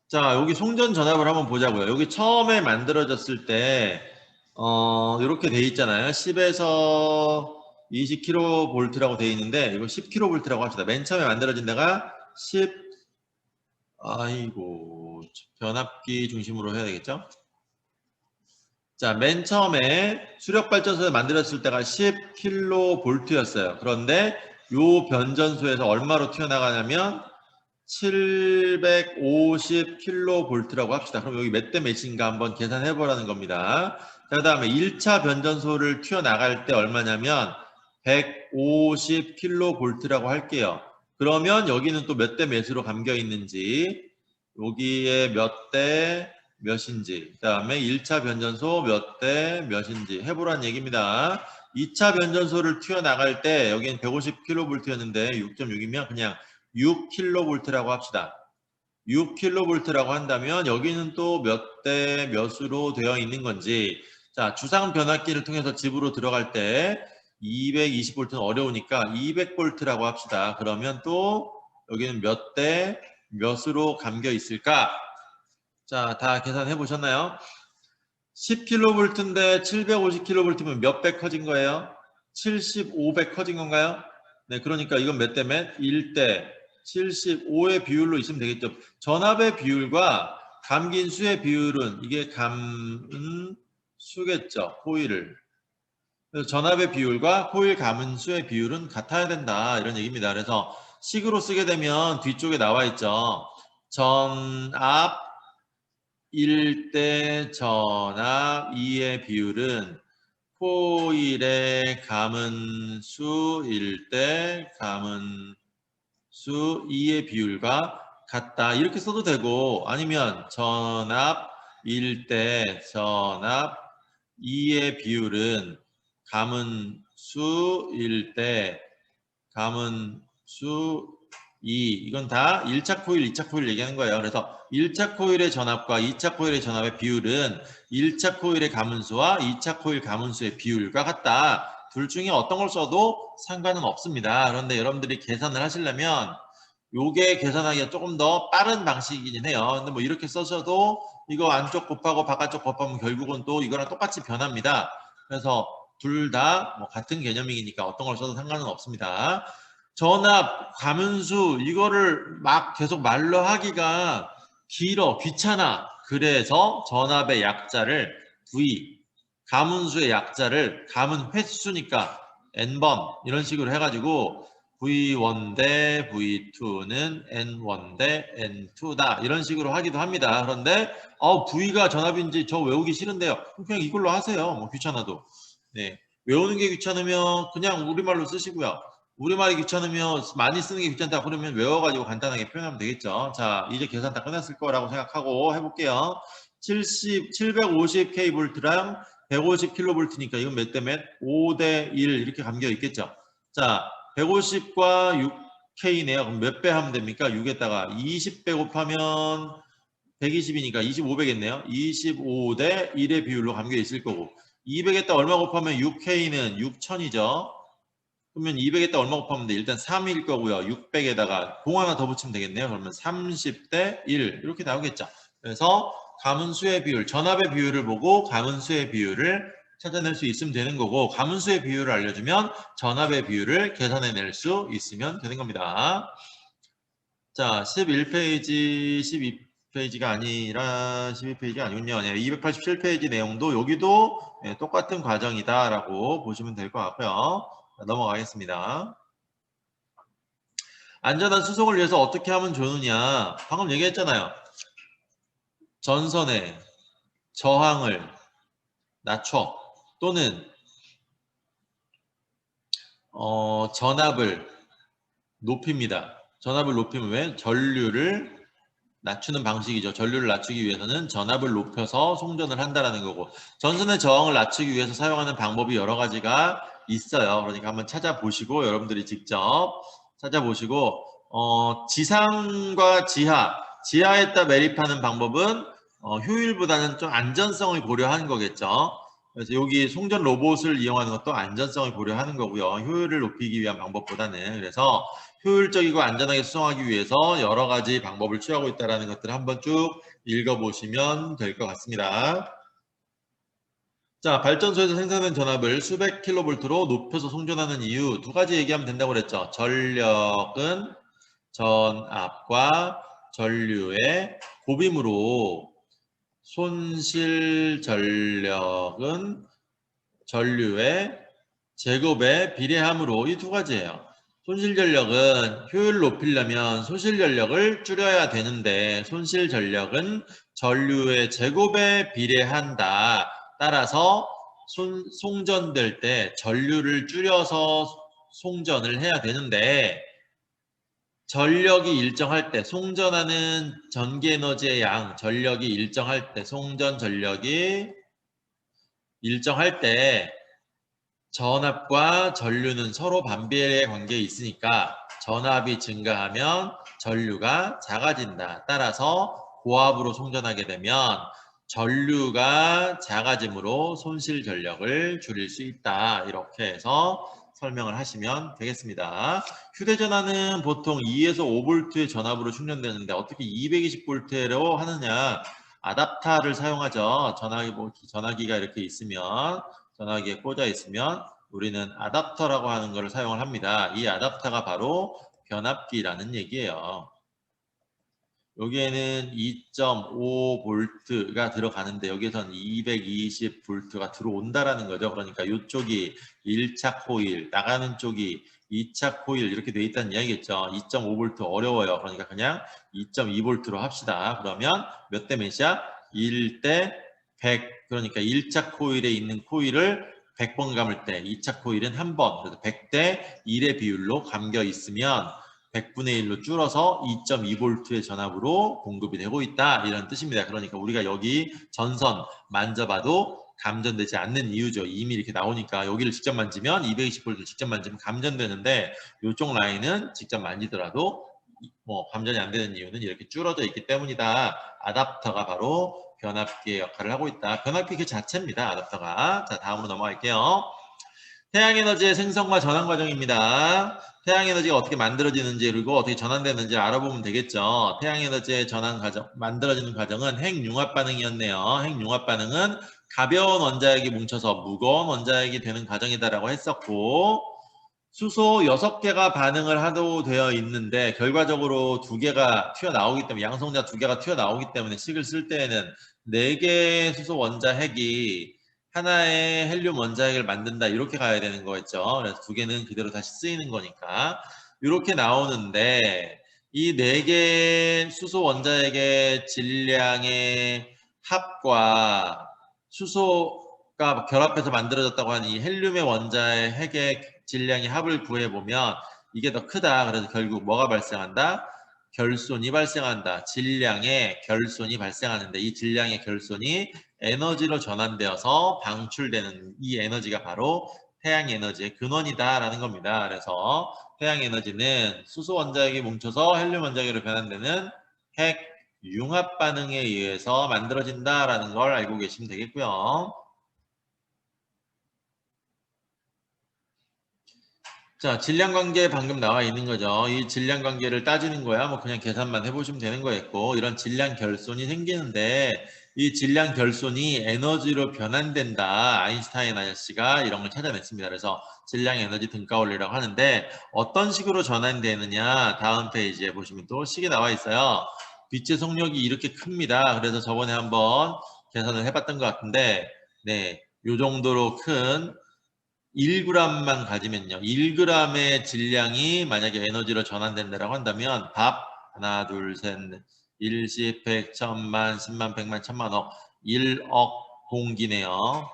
Speaker 1: 자, 여기 송전 전압을 한번 보자고요. 여기 처음에 만들어졌을 때 이렇게 돼 있잖아요. 10에서 20kV라고 돼 있는데 이거 10kV라고 합시다. 맨 처음에 만들어진 데가 10 아이고 변압기 중심으로 해야 되겠죠? 자, 맨 처음에 수력발전소에 만들었을 때가 10kV였어요. 그런데 요 변전소에서 얼마로 튀어나가냐면 750kV라고 합시다. 그럼 여기 몇 대 몇인가 한번 계산해 보라는 겁니다. 그 다음에 1차 변전소를 튀어나갈 때 얼마냐면 150kV라고 할게요. 그러면 여기는 또 몇 대 몇으로 감겨 있는지 여기에 몇 대 몇인지 그 다음에 1차 변전소 몇 대 몇인지 해보라는 얘기입니다. 2차 변전소를 튀어나갈 때 여기는 150kV였는데 6.6이면 그냥 6kV라고 합시다. 6kV라고 한다면 여기는 또 몇 대 몇으로 되어 있는 건지 자 주상 변압기를 통해서 집으로 들어갈 때 220V는 어려우니까 200V라고 합시다. 그러면 또 여기는 몇 대 몇으로 감겨 있을까? 자, 다 계산해 보셨나요? 10kV인데 750kV면 몇 배 커진 거예요? 75배 커진 건가요? 네, 그러니까 이건 몇 대 몇? 1대 75의 비율로 있으면 되겠죠. 전압의 비율과 감긴 수의 비율은 이게 감은 수겠죠. 코일을. 그래서 전압의 비율과 코일 감은 수의 비율은 같아야 된다. 이런 얘기입니다. 그래서 식으로 쓰게 되면 뒤쪽에 나와 있죠. 전압 1대 전압 2의 비율은 코일의 감은 수 1대 감은 수 2의 비율과 같다. 이렇게 써도 되고 아니면 전압 1대 전압 2의 비율은 감은 수 1대 감은 수 2. 이건 다 1차 코일, 2차 코일 얘기하는 거예요. 그래서 1차 코일의 전압과 2차 코일의 전압의 비율은 1차 코일의 감은수와 2차 코일 감은수의 비율과 같다. 둘 중에 어떤 걸 써도 상관은 없습니다. 그런데 여러분들이 계산을 하시려면 요게 계산하기가 조금 더 빠른 방식이긴 해요. 근데 뭐 이렇게 써셔도 이거 안쪽 곱하고 바깥쪽 곱하면 결국은 또 이거랑 똑같이 변합니다. 그래서 둘 다 뭐 같은 개념이니까 어떤 걸 써도 상관은 없습니다. 전압, 감은수 이거를 막 계속 말로 하기가 길어, 귀찮아. 그래서 전압의 약자를 V, 감은수의 약자를 감은 횟수니까 N번 이런 식으로 해가지고 V1 대 V2는 N1 대 N2다. 이런 식으로 하기도 합니다. 그런데 V가 전압인지 저 외우기 싫은데요. 그냥 이걸로 하세요. 뭐 귀찮아도. 네. 외우는 게 귀찮으면 그냥 우리말로 쓰시고요. 우리말이 귀찮으면 많이 쓰는 게 귀찮다 그러면 외워가지고 간단하게 표현하면 되겠죠. 자, 이제 계산 다 끝났을 거라고 생각하고 해볼게요. 750 kV랑 150 kV니까 이건 몇 대 몇? 5대 1 이렇게 감겨 있겠죠. 자, 150과 6K네요. 그럼 몇 배 하면 됩니까? 6에다가 20배 곱하면 120이니까 25배겠네요. 25대 1의 비율로 감겨 있을 거고 200에다 얼마 곱하면 6K는 6000이죠. 그러면 200에다 얼마 곱하면 돼? 일단 3일 거고요. 600에다가 공 하나 더 붙이면 되겠네요. 그러면 30대 1 이렇게 나오겠죠. 그래서 가문수의 비율, 전압의 비율을 보고 가문수의 비율을 찾아낼 수 있으면 되는 거고 가문수의 비율을 알려주면 전압의 비율을 계산해낼 수 있으면 되는 겁니다. 자, 11페이지, 12페이지가 아니라 12페이지 아니군요. 287페이지 내용도 여기도 똑같은 과정이다라고 보시면 될 것 같고요. 자, 넘어가겠습니다. 안전한 수송을 위해서 어떻게 하면 좋으냐? 방금 얘기했잖아요. 전선의 저항을 낮춰 또는 전압을 높입니다. 전압을 높이면 왜? 전류를 낮추는 방식이죠. 전류를 낮추기 위해서는 전압을 높여서 송전을 한다는 거고 전선의 저항을 낮추기 위해서 사용하는 방법이 여러 가지가 있어요. 그러니까 한번 찾아보시고 여러분들이 직접 찾아보시고 지상과 지하에다 매립하는 방법은 효율보다는 좀 안전성을 고려하는 거겠죠. 그래서 여기 송전 로봇을 이용하는 것도 안전성을 고려하는 거고요. 효율을 높이기 위한 방법보다는 그래서 효율적이고 안전하게 수송하기 위해서 여러 가지 방법을 취하고 있다는 것들을 한번 쭉 읽어보시면 될 것 같습니다. 자, 발전소에서 생산된 전압을 수백 킬로볼트로 높여서 송전하는 이유 두 가지 얘기하면 된다고 그랬죠. 전력은 전압과 전류의 곱임으로 손실 전력은 전류의 제곱에 비례하므로 이 두 가지예요. 손실 전력은 효율을 높이려면 소실 전력을 줄여야 되는데 손실 전력은 전류의 제곱에 비례한다. 따라서 송전될 때 전류를 줄여서 송전을 해야 되는데 전력이 일정할 때 송전하는 전기 에너지의 양 전력이 일정할 때 송전 전력이 일정할 때 전압과 전류는 서로 반비례의 관계에 있으니까 전압이 증가하면 전류가 작아진다. 따라서 고압으로 송전하게 되면 전류가 작아짐으로 손실 전력을 줄일 수 있다. 이렇게 해서 설명을 하시면 되겠습니다. 휴대전화는 보통 2에서 5V의 전압으로 충전되는데 어떻게 220V로 하느냐. 아답터를 사용하죠. 전화기가 이렇게 있으면 전화기에 꽂아 있으면 우리는 아답터라고 하는 것을 사용을 합니다. 이 아답터가 바로 변압기라는 얘기예요. 여기에는 2.5V가 들어가는데 여기에선 220V가 들어온다라는 거죠. 그러니까 이쪽이 1차 코일, 나가는 쪽이 2차 코일 이렇게 돼 있다는 이야기겠죠. 2.5V 어려워요. 그러니까 그냥 2.2V로 합시다. 그러면 몇 대 몇이야? 1대 100. 그러니까 1차 코일에 있는 코일을 100번 감을 때 2차 코일은 한 번. 그래서 100대 1의 비율로 감겨 있으면 100분의 1로 줄어서 2.2V의 전압으로 공급이 되고 있다. 이런 뜻입니다. 그러니까 우리가 여기 전선 만져봐도 감전되지 않는 이유죠. 이미 이렇게 나오니까 여기를 직접 만지면 220V를 직접 만지면 감전되는데 이쪽 라인은 직접 만지더라도 감전이 안 되는 이유는 이렇게 줄어져 있기 때문이다. 아답터가 바로 변압기의 역할을 하고 있다. 변압기 그 자체입니다. 아답터가. 자, 다음으로 넘어갈게요. 태양에너지의 생성과 전환 과정입니다. 태양에너지가 어떻게 만들어지는지 그리고 어떻게 전환되는지 알아보면 되겠죠. 태양에너지의 전환 과정, 만들어지는 과정은 핵융합 반응이었네요. 핵융합 반응은 가벼운 원자핵이 뭉쳐서 무거운 원자핵이 되는 과정이다라고 했었고 수소 6개가 반응을 하도 되어 있는데 결과적으로 2개가 튀어나오기 때문에 양성자 2개가 튀어나오기 때문에 식을 쓸 때에는 4개의 수소 원자핵이 하나의 헬륨 원자핵을 만든다 이렇게 가야 되는 거겠죠. 그래서 2개는 그대로 다시 쓰이는 거니까 이렇게 나오는데 이 4개 수소 원자핵의 질량의 합과 수소가 결합해서 만들어졌다고 하는 이 헬륨의 원자의 핵의 질량의 합을 구해보면 이게 더 크다. 그래서 결국 뭐가 발생한다? 결손이 발생한다. 질량의 결손이 발생하는데 이 질량의 결손이 에너지로 전환되어서 방출되는 이 에너지가 바로 태양 에너지의 근원이다라는 겁니다. 그래서 태양 에너지는 수소 원자핵이 뭉쳐서 헬륨 원자핵으로 변환되는 핵 융합 반응에 의해서 만들어진다라는 걸 알고 계시면 되겠고요. 자, 질량 관계 방금 나와 있는 거죠. 이 질량 관계를 따지는 거야. 뭐 그냥 계산만 해보시면 되는 거였고, 이런 질량 결손이 생기는데 이 질량 결손이 에너지로 변환된다. 아인슈타인 아저씨가 이런 걸 찾아냈습니다. 그래서 질량 에너지 등가 원리라고 하는데 어떤 식으로 전환되느냐. 다음 페이지에 보시면 또 식이 나와 있어요. 빛의 속력이 이렇게 큽니다. 그래서 저번에 한번 계산을 해봤던 것 같은데, 네, 요 정도로 큰 1g만 가지면요. 1g의 질량이 만약에 에너지로 전환된다고 한다면 밥 하나, 둘, 셋, 넷, 1, 10, 100, 1000만, 10만, 100만, 1000만, 억, 1억 공기네요.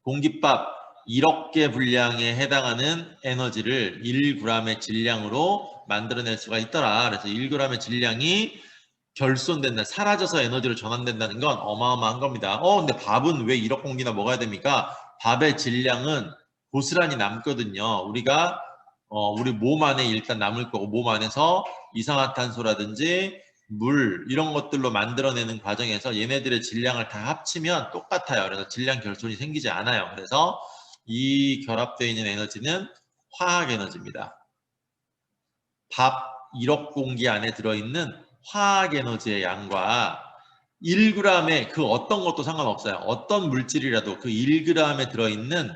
Speaker 1: 공깃밥 1억 개 분량에 해당하는 에너지를 1g의 질량으로 만들어낼 수가 있더라. 그래서 1g의 질량이 결손된다, 사라져서 에너지로 전환된다는 건 어마어마한 겁니다. 근데 밥은 왜 1억 공기나 먹어야 됩니까? 밥의 질량은 고스란히 남거든요. 우리가 우리 몸 안에 일단 남을 거고 몸 안에서 이산화탄소라든지 물 이런 것들로 만들어내는 과정에서 얘네들의 질량을 다 합치면 똑같아요. 그래서 질량 결손이 생기지 않아요. 그래서 이 결합되어 있는 에너지는 화학 에너지입니다. 밥 1억 공기 안에 들어있는 화학 에너지의 양과 1g의 그 어떤 것도 상관없어요. 어떤 물질이라도 그 1g에 들어있는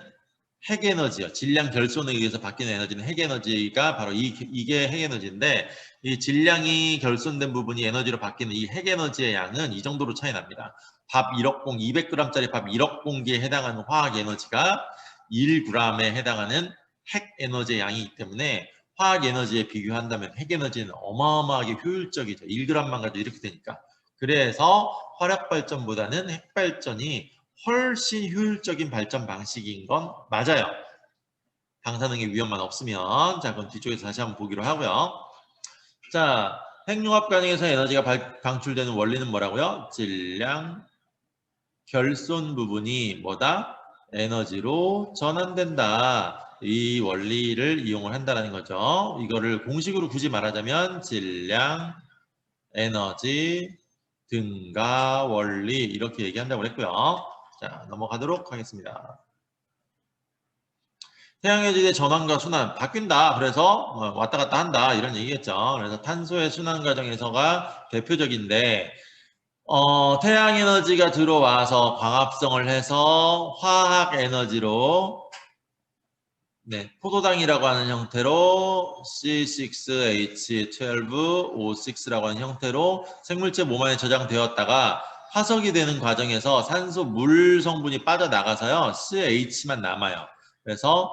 Speaker 1: 핵 에너지요. 질량 결손에 의해서 바뀌는 에너지는 핵 에너지가 바로 이게 핵 에너지인데 이 질량이 결손된 부분이 에너지로 바뀌는 이 핵 에너지의 양은 이 정도로 차이 납니다. 밥 1억 공기, 200g짜리 밥 1억 공기에 해당하는 화학 에너지가 1g에 해당하는 핵 에너지의 양이기 때문에 화학 에너지에 비교한다면 핵 에너지는 어마어마하게 효율적이죠. 1g만 가지고 이렇게 되니까. 그래서 화력 발전보다는 핵 발전이 훨씬 효율적인 발전 방식인 건 맞아요. 방사능의 위험만 없으면. 자, 그럼 뒤쪽에서 다시 한번 보기로 하고요. 자, 핵융합 과정에서 에너지가 방출되는 원리는 뭐라고요? 질량 결손 부분이 뭐다? 에너지로 전환된다. 이 원리를 이용을 한다는 거죠. 이거를 공식으로 굳이 말하자면 질량, 에너지, 등가, 원리 이렇게 얘기한다고 했고요. 자, 넘어가도록 하겠습니다. 태양에너지의 전환과 순환 바뀐다. 그래서 왔다 갔다 한다. 이런 얘기겠죠. 그래서 탄소의 순환 과정에서가 대표적인데 태양에너지가 들어와서 광합성을 해서 화학에너지로 포도당이라고 하는 형태로 C6H12O6라고 하는 형태로 생물체 몸 안에 저장되었다가 화석이 되는 과정에서 산소 물 성분이 빠져나가서요. CH만 남아요. 그래서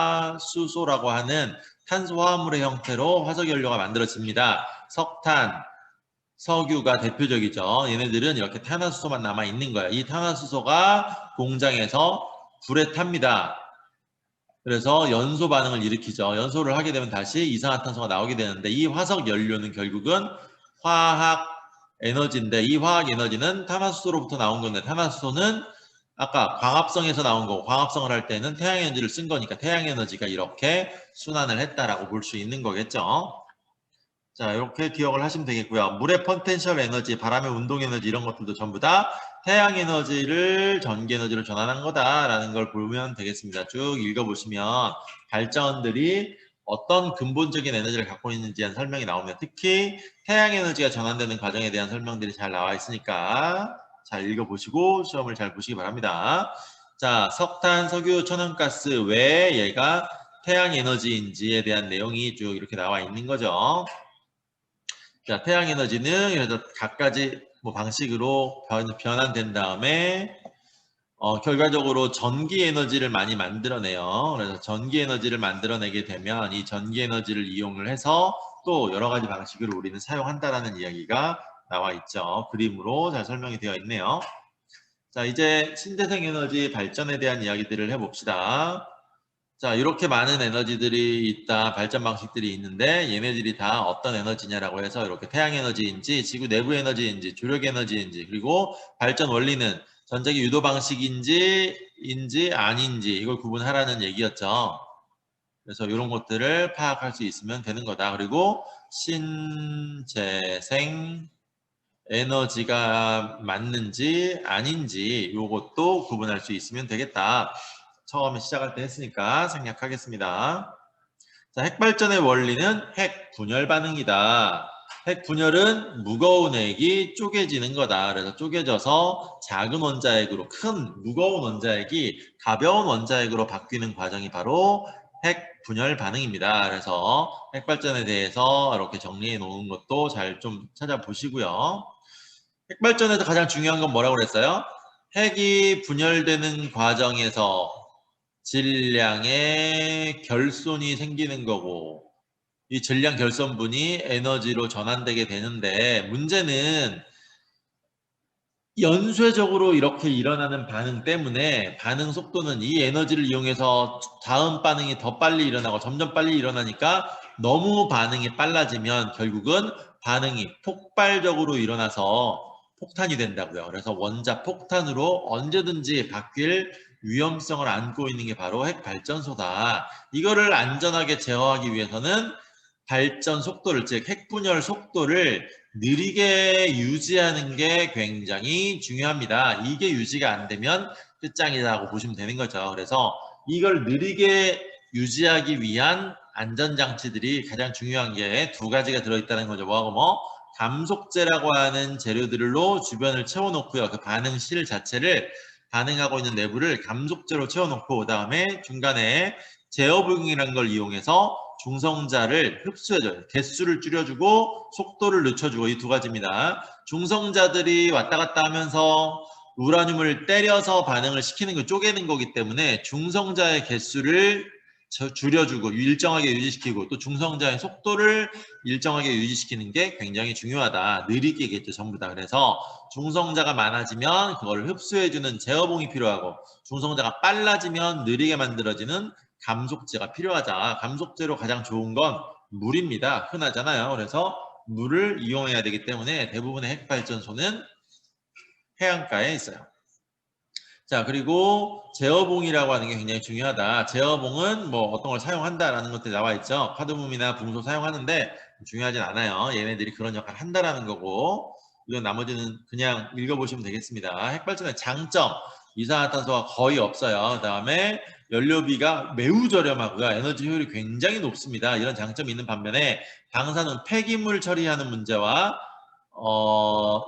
Speaker 1: 탄화수소라고 하는 탄소 화합물의 형태로 화석 연료가 만들어집니다. 석탄, 석유가 대표적이죠. 얘네들은 이렇게 탄화수소만 남아 있는 거예요. 이 탄화수소가 공장에서 불에 탑니다. 그래서 연소 반응을 일으키죠. 연소를 하게 되면 다시 이산화탄소가 나오게 되는데 이 화석 연료는 결국은 화학 에너지인데 이 화학 에너지는 탄화수소로부터 나온 건데 탄화수소는 아까 광합성에서 나온 거고 광합성을 할 때는 태양에너지를 쓴 거니까 태양에너지가 이렇게 순환을 했다라고 볼 수 있는 거겠죠. 자, 이렇게 기억을 하시면 되겠고요. 물의 포텐셜 에너지, 바람의 운동 에너지 이런 것들도 전부 다 태양 에너지를 전기 에너지로 전환한 거다라는 걸 보면 되겠습니다. 쭉 읽어보시면 발전들이 어떤 근본적인 에너지를 갖고 있는지에 대한 설명이 나옵니다. 특히 태양 에너지가 전환되는 과정에 대한 설명들이 잘 나와 있으니까 잘 읽어보시고 시험을 잘 보시기 바랍니다. 자, 석탄, 석유, 천연가스 왜 얘가 태양 에너지인지에 대한 내용이 쭉 이렇게 나와 있는 거죠. 자, 태양 에너지는 그래서 각가지 방식으로 변환된 다음에 결과적으로 전기 에너지를 많이 만들어내요. 그래서 전기 에너지를 만들어내게 되면 이 전기 에너지를 이용을 해서 또 여러 가지 방식으로 우리는 사용한다라는 이야기가 나와 있죠. 그림으로 잘 설명이 되어 있네요. 자, 이제 신재생 에너지 발전에 대한 이야기들을 해봅시다. 자, 이렇게 많은 에너지들이 있다, 발전 방식들이 있는데 얘네들이 다 어떤 에너지냐라고 해서 이렇게 태양 에너지인지 지구 내부 에너지인지 조력 에너지인지 그리고 발전 원리는 전자기 유도 방식인지 아닌지 이걸 구분하라는 얘기였죠. 그래서 이런 것들을 파악할 수 있으면 되는 거다. 그리고 신재생 에너지가 맞는지 아닌지 이것도 구분할 수 있으면 되겠다. 처음에 시작할 때 했으니까 생략하겠습니다. 자, 핵발전의 원리는 핵 분열 반응이다. 핵 분열은 무거운 핵이 쪼개지는 거다. 그래서 쪼개져서 작은 원자핵으로 큰 무거운 원자핵이 가벼운 원자핵으로 바뀌는 과정이 바로 핵 분열 반응입니다. 그래서 핵발전에 대해서 이렇게 정리해 놓은 것도 잘 좀 찾아보시고요. 핵발전에서 가장 중요한 건 뭐라고 그랬어요? 핵이 분열되는 과정에서 질량의 결손이 생기는 거고 이 질량 결손분이 에너지로 전환되게 되는데 문제는 연쇄적으로 이렇게 일어나는 반응 때문에 반응 속도는 이 에너지를 이용해서 다음 반응이 더 빨리 일어나고 점점 빨리 일어나니까 너무 반응이 빨라지면 결국은 반응이 폭발적으로 일어나서 폭탄이 된다고요. 그래서 원자 폭탄으로 언제든지 바뀔 위험성을 안고 있는 게 바로 핵발전소다. 이거를 안전하게 제어하기 위해서는 발전 속도를, 즉 핵분열 속도를 느리게 유지하는 게 굉장히 중요합니다. 이게 유지가 안 되면 끝장이라고 보시면 되는 거죠. 그래서 이걸 느리게 유지하기 위한 안전장치들이 가장 중요한 게 두 가지가 들어있다는 거죠. 뭐하고 뭐? 감속제라고 하는 재료들로 주변을 채워놓고요. 그 반응실 자체를 반응하고 있는 내부를 감속제로 채워놓고 그 다음에 중간에 제어부응이라는 걸 이용해서 중성자를 흡수해줘요. 개수를 줄여주고 속도를 늦춰주고 이 두 가지입니다. 중성자들이 왔다 갔다 하면서 우라늄을 때려서 반응을 시키는 거 쪼개는 거기 때문에 중성자의 개수를 줄여주고 일정하게 유지시키고 또 중성자의 속도를 일정하게 유지시키는 게 굉장히 중요하다. 느리게겠죠 전부 다. 그래서 중성자가 많아지면 그걸 흡수해주는 제어봉이 필요하고 중성자가 빨라지면 느리게 만들어지는 감속제가 필요하다. 감속제로 가장 좋은 건 물입니다. 흔하잖아요. 그래서 물을 이용해야 되기 때문에 대부분의 핵발전소는 해안가에 있어요. 자, 그리고 제어봉이라고 하는 게 굉장히 중요하다. 제어봉은 뭐 어떤 걸 사용한다라는 것들이 나와 있죠. 파도붐이나 붕소 사용하는데 중요하진 않아요. 얘네들이 그런 역할을 한다라는 거고 이건 나머지는 그냥 읽어보시면 되겠습니다. 핵발전의 장점, 이산화탄소가 거의 없어요. 그 다음에 연료비가 매우 저렴하고요. 에너지 효율이 굉장히 높습니다. 이런 장점이 있는 반면에 방사능 폐기물 처리하는 문제와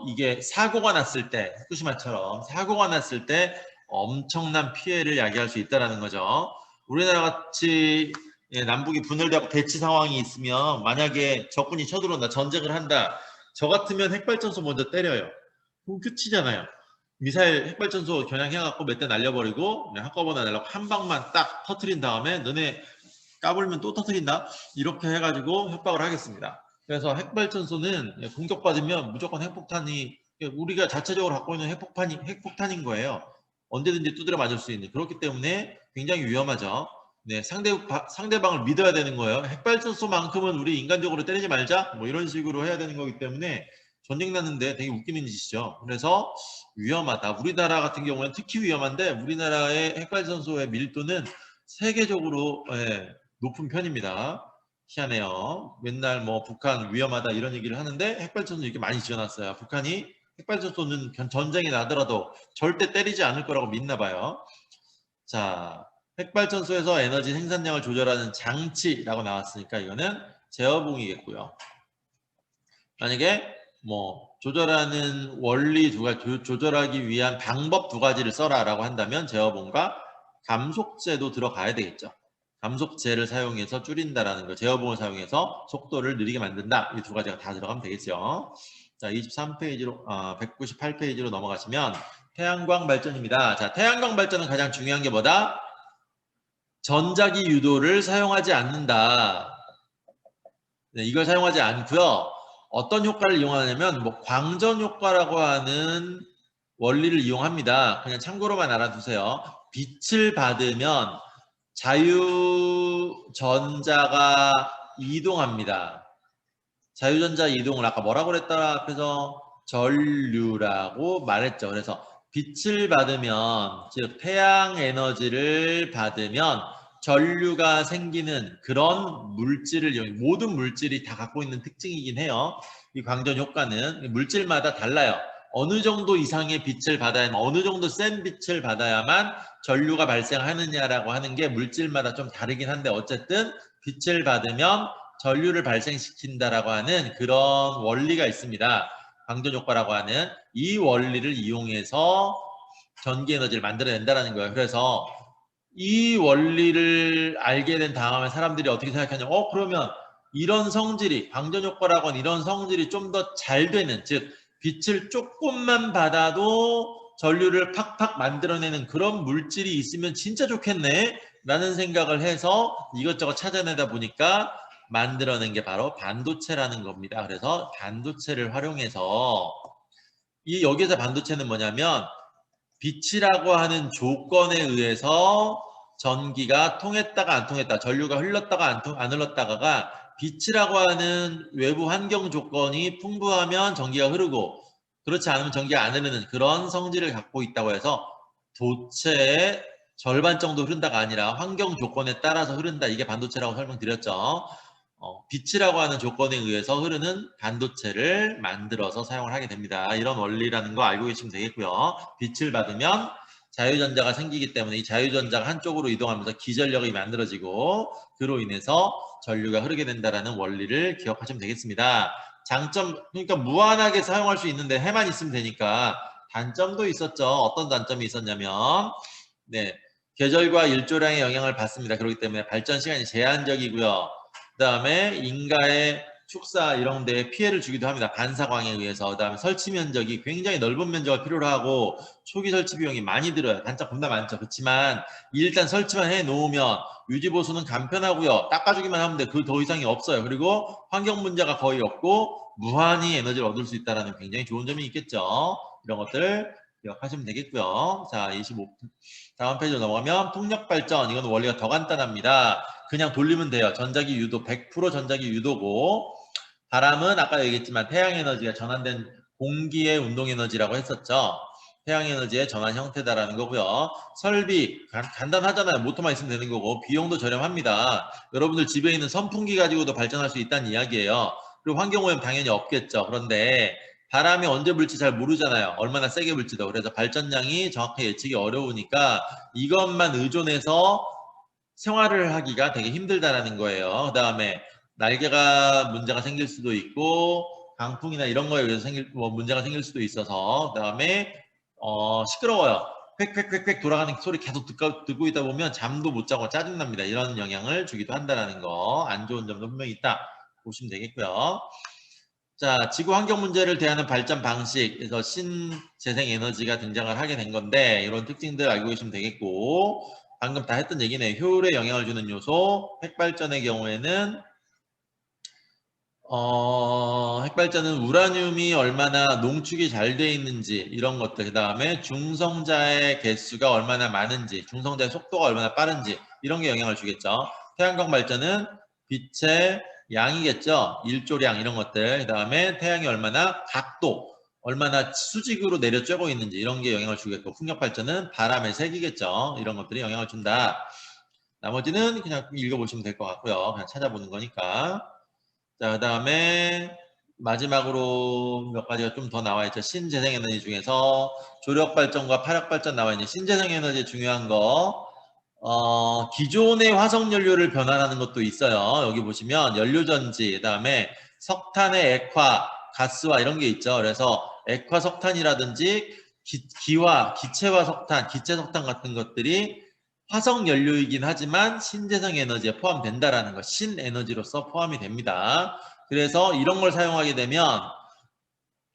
Speaker 1: 이게 사고가 났을 때 후쿠시마처럼 사고가 났을 때 엄청난 피해를 야기할 수 있다는 거죠. 우리나라 같이 남북이 분열되고 대치 상황이 있으면 만약에 적군이 쳐들어온다, 전쟁을 한다. 저 같으면 핵발전소 먼저 때려요. 그럼 끝이잖아요. 미사일 핵발전소 겨냥해갖고 몇 대 날려버리고 한꺼번에 날라고 한 방만 딱 터트린 다음에 너네 까불면 또 터트린다? 이렇게 해가지고 협박을 하겠습니다. 그래서 핵발전소는 공격받으면 무조건 핵폭탄이 우리가 자체적으로 갖고 있는 핵폭탄인 거예요. 언제든지 두드려 맞을 수 있는. 그렇기 때문에 굉장히 위험하죠. 네, 상대방을 믿어야 되는 거예요. 핵발전소만큼은 우리 인간적으로 때리지 말자. 뭐 이런 식으로 해야 되는 거기 때문에 전쟁 났는데 되게 웃기는 짓이죠. 그래서 위험하다. 우리나라 같은 경우는 특히 위험한데 우리나라의 핵발전소의 밀도는 세계적으로 높은 편입니다. 희한해요. 맨날 뭐 북한 위험하다 이런 얘기를 하는데 핵발전소 이렇게 많이 지어놨어요. 북한이 핵발전소는 전쟁이 나더라도 절대 때리지 않을 거라고 믿나 봐요. 자, 핵발전소에서 에너지 생산량을 조절하는 장치라고 나왔으니까 이거는 제어봉이겠고요. 만약에 뭐 조절하는 원리 두 가지, 조절하기 위한 방법 두 가지를 써라라고 한다면 제어봉과 감속제도 들어가야 되겠죠. 감속제를 사용해서 줄인다라는 거, 제어봉을 사용해서 속도를 느리게 만든다. 이 두 가지가 다 들어가면 되겠죠. 자, 23페이지로, 198페이지로 넘어가시면 태양광 발전입니다. 자, 태양광 발전은 가장 중요한 게 뭐다? 전자기 유도를 사용하지 않는다. 네, 이걸 사용하지 않고요. 어떤 효과를 이용하냐면 뭐 광전 효과라고 하는 원리를 이용합니다. 그냥 참고로만 알아두세요. 빛을 받으면 자유전자가 이동합니다. 자유전자 이동을 아까 뭐라고 그랬더라? 앞에서 전류라고 말했죠. 그래서 빛을 받으면, 즉 태양 에너지를 받으면 전류가 생기는 그런 물질을 이용해, 모든 물질이 다 갖고 있는 특징이긴 해요. 이 광전 효과는 물질마다 달라요. 어느 정도 이상의 빛을 받아야만, 어느 정도 센 빛을 받아야만 전류가 발생하느냐라고 하는 게 물질마다 좀 다르긴 한데, 어쨌든 빛을 받으면 전류를 발생시킨다라고 하는 그런 원리가 있습니다. 광전 효과라고 하는 이 원리를 이용해서 전기 에너지를 만들어낸다는 거예요. 그래서 이 원리를 알게 된 다음에 사람들이 어떻게 생각하냐면, 그러면 이런 성질이, 광전 효과라고 하는 이런 성질이 좀 더 잘 되는, 즉 빛을 조금만 받아도 전류를 팍팍 만들어내는 그런 물질이 있으면 진짜 좋겠네 라는 생각을 해서 이것저것 찾아내다 보니까 만들어낸 게 바로 반도체라는 겁니다. 그래서 반도체를 활용해서, 여기서 반도체는 뭐냐면 빛이라고 하는 조건에 의해서 전기가 통했다가 안 통했다, 전류가 흘렀다가 안 흘렀다가가 빛이라고 하는 외부 환경 조건이 풍부하면 전기가 흐르고 그렇지 않으면 전기가 안 흐르는 그런 성질을 갖고 있다고 해서 도체의 절반 정도 흐른다가 아니라 환경 조건에 따라서 흐른다, 이게 반도체라고 설명드렸죠. 빛이라고 하는 조건에 의해서 흐르는 반도체를 만들어서 사용을 하게 됩니다. 이런 원리라는 거 알고 계시면 되겠고요. 빛을 받으면 자유전자가 생기기 때문에 이 자유전자가 한쪽으로 이동하면서 기전력이 만들어지고 그로 인해서 전류가 흐르게 된다는 원리를 기억하시면 되겠습니다. 장점, 그러니까 무한하게 사용할 수 있는데 해만 있으면 되니까 단점도 있었죠. 어떤 단점이 있었냐면, 네, 계절과 일조량의 영향을 받습니다. 그렇기 때문에 발전 시간이 제한적이고요. 그 다음에 인가의 축사 이런 데에 피해를 주기도 합니다. 반사광에 의해서. 그 다음에 설치 면적이 굉장히 넓은 면적을 필요로 하고 초기 설치 비용이 많이 들어요. 단점 겁나 많죠. 그렇지만 일단 설치만 해 놓으면 유지 보수는 간편하고요. 닦아주기만 하면 돼. 그 더 이상이 없어요. 그리고 환경 문제가 거의 없고 무한히 에너지를 얻을 수 있다는 굉장히 좋은 점이 있겠죠. 이런 것들 기억하시면 되겠고요. 자, 25 다음 페이지로 넘어가면 풍력 발전, 이건 원리가 더 간단합니다. 그냥 돌리면 돼요. 전자기 유도, 100% 전자기 유도고, 바람은 아까 얘기했지만 태양 에너지가 전환된 공기의 운동 에너지라고 했었죠. 태양 에너지의 전환 형태다라는 거고요. 설비 간단하잖아요. 모터만 있으면 되는 거고 비용도 저렴합니다. 여러분들 집에 있는 선풍기 가지고도 발전할 수 있다는 이야기예요. 그리고 환경오염 당연히 없겠죠. 그런데 바람이 언제 불지 잘 모르잖아요. 얼마나 세게 불지도. 그래서 발전량이 정확하게 예측이 어려우니까 이것만 의존해서 생활을 하기가 되게 힘들다라는 거예요. 그 다음에 날개가 문제가 생길 수도 있고 강풍이나 이런 거에 의해서 문제가 생길 수도 있어서, 그 다음에 시끄러워요. 획획획획 돌아가는 소리 계속 듣고 있다 보면 잠도 못 자고 짜증납니다. 이런 영향을 주기도 한다는 거, 안 좋은 점도 분명히 있다 보시면 되겠고요. 자, 지구 환경 문제를 대하는 발전 방식에서 신재생 에너지가 등장을 하게 된 건데, 이런 특징들 알고 계시면 되겠고, 방금 다 했던 얘기네. 효율에 영향을 주는 요소, 핵발전의 경우에는 핵발전은 우라늄이 얼마나 농축이 잘 돼 있는지 이런 것들, 그 다음에 중성자의 개수가 얼마나 많은지, 중성자의 속도가 얼마나 빠른지 이런 게 영향을 주겠죠. 태양광 발전은 빛의 양이겠죠. 일조량 이런 것들, 그 다음에 태양이 얼마나 각도, 얼마나 수직으로 내려 쬐고 있는지 이런 게 영향을 주겠고, 풍력 발전은 바람의 색이겠죠. 이런 것들이 영향을 준다. 나머지는 그냥 읽어보시면 될 것 같고요. 그냥 찾아보는 거니까. 자, 그 다음에 마지막으로 몇 가지가 좀 더 나와 있죠. 신재생에너지 중에서 조력발전과 파력발전 나와 있는 신재생에너지 중요한 거, 기존의 화석연료를 변환하는 것도 있어요. 여기 보시면 연료전지, 그 다음에 석탄의 액화, 가스화 이런 게 있죠. 그래서 액화 석탄이라든지 기화, 기체화 석탄, 기체 석탄 같은 것들이 화석 연료이긴 하지만 신재생 에너지에 포함된다라는 거, 신에너지로서 포함이 됩니다. 그래서 이런 걸 사용하게 되면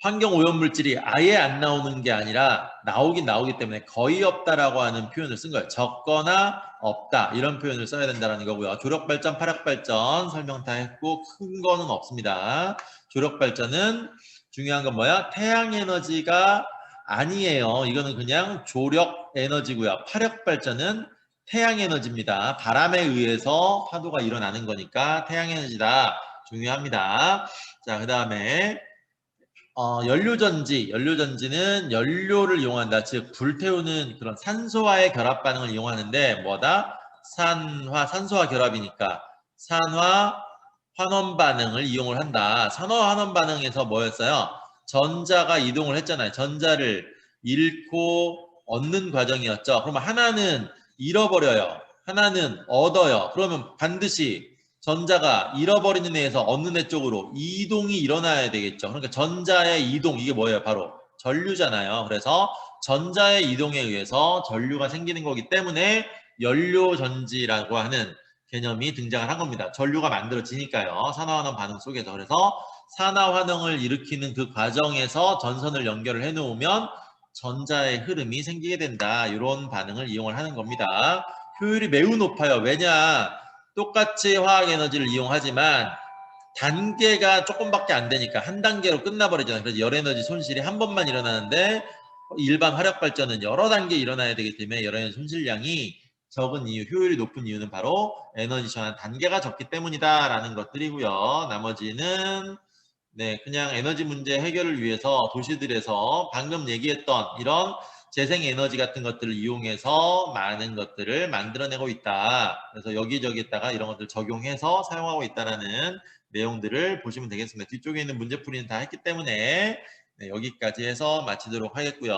Speaker 1: 환경오염물질이 아예 안 나오는 게 아니라 나오긴 나오기 때문에 거의 없다라고 하는 표현을 쓴 거예요. 적거나 없다 이런 표현을 써야 된다는 거고요. 조력발전, 파력발전 설명 다 했고 큰 거는 없습니다. 조력발전은 중요한 건 뭐야? 태양에너지가 아니에요. 이거는 그냥 조력에너지고요. 파력발전은 태양에너지입니다. 바람에 의해서 파도가 일어나는 거니까 태양에너지다. 중요합니다. 자, 그 다음에 연료전지는 연료를 이용한다. 즉 불태우는 그런 산소와의 결합 반응을 이용하는데 뭐다? 산소와 결합이니까 산화 환원 반응을 이용을 한다. 산화 환원 반응에서 뭐였어요? 전자가 이동을 했잖아요. 전자를 잃고 얻는 과정이었죠. 그러면 하나는 잃어버려요. 하나는 얻어요. 그러면 반드시 전자가 잃어버리는 애에서 얻는 애 쪽으로 이동이 일어나야 되겠죠. 그러니까 전자의 이동, 이게 뭐예요? 바로 전류잖아요. 그래서 전자의 이동에 의해서 전류가 생기는 거기 때문에 연료전지라고 하는 개념이 등장을 한 겁니다. 전류가 만들어지니까요. 산화환원 반응 속에서. 그래서 산화환원을 일으키는 그 과정에서 전선을 연결을 해놓으면 전자의 흐름이 생기게 된다. 이런 반응을 이용을 하는 겁니다. 효율이 매우 높아요. 왜냐? 똑같이 화학에너지를 이용하지만 단계가 조금밖에 안 되니까 한 단계로 끝나버리잖아요. 그래서 열에너지 손실이 한 번만 일어나는데 일반 화력발전은 여러 단계 일어나야 되기 때문에 열에너지 손실량이 적은 이유, 효율이 높은 이유는 바로 에너지 전환 단계가 적기 때문이다라는 것들이고요. 나머지는 네, 그냥 에너지 문제 해결을 위해서 도시들에서 방금 얘기했던 이런 재생에너지 같은 것들을 이용해서 많은 것들을 만들어내고 있다. 그래서 여기저기에다가 이런 것들을 적용해서 사용하고 있다는 내용들을 보시면 되겠습니다. 뒤쪽에 있는 문제풀이는 다 했기 때문에 네, 여기까지 해서 마치도록 하겠고요.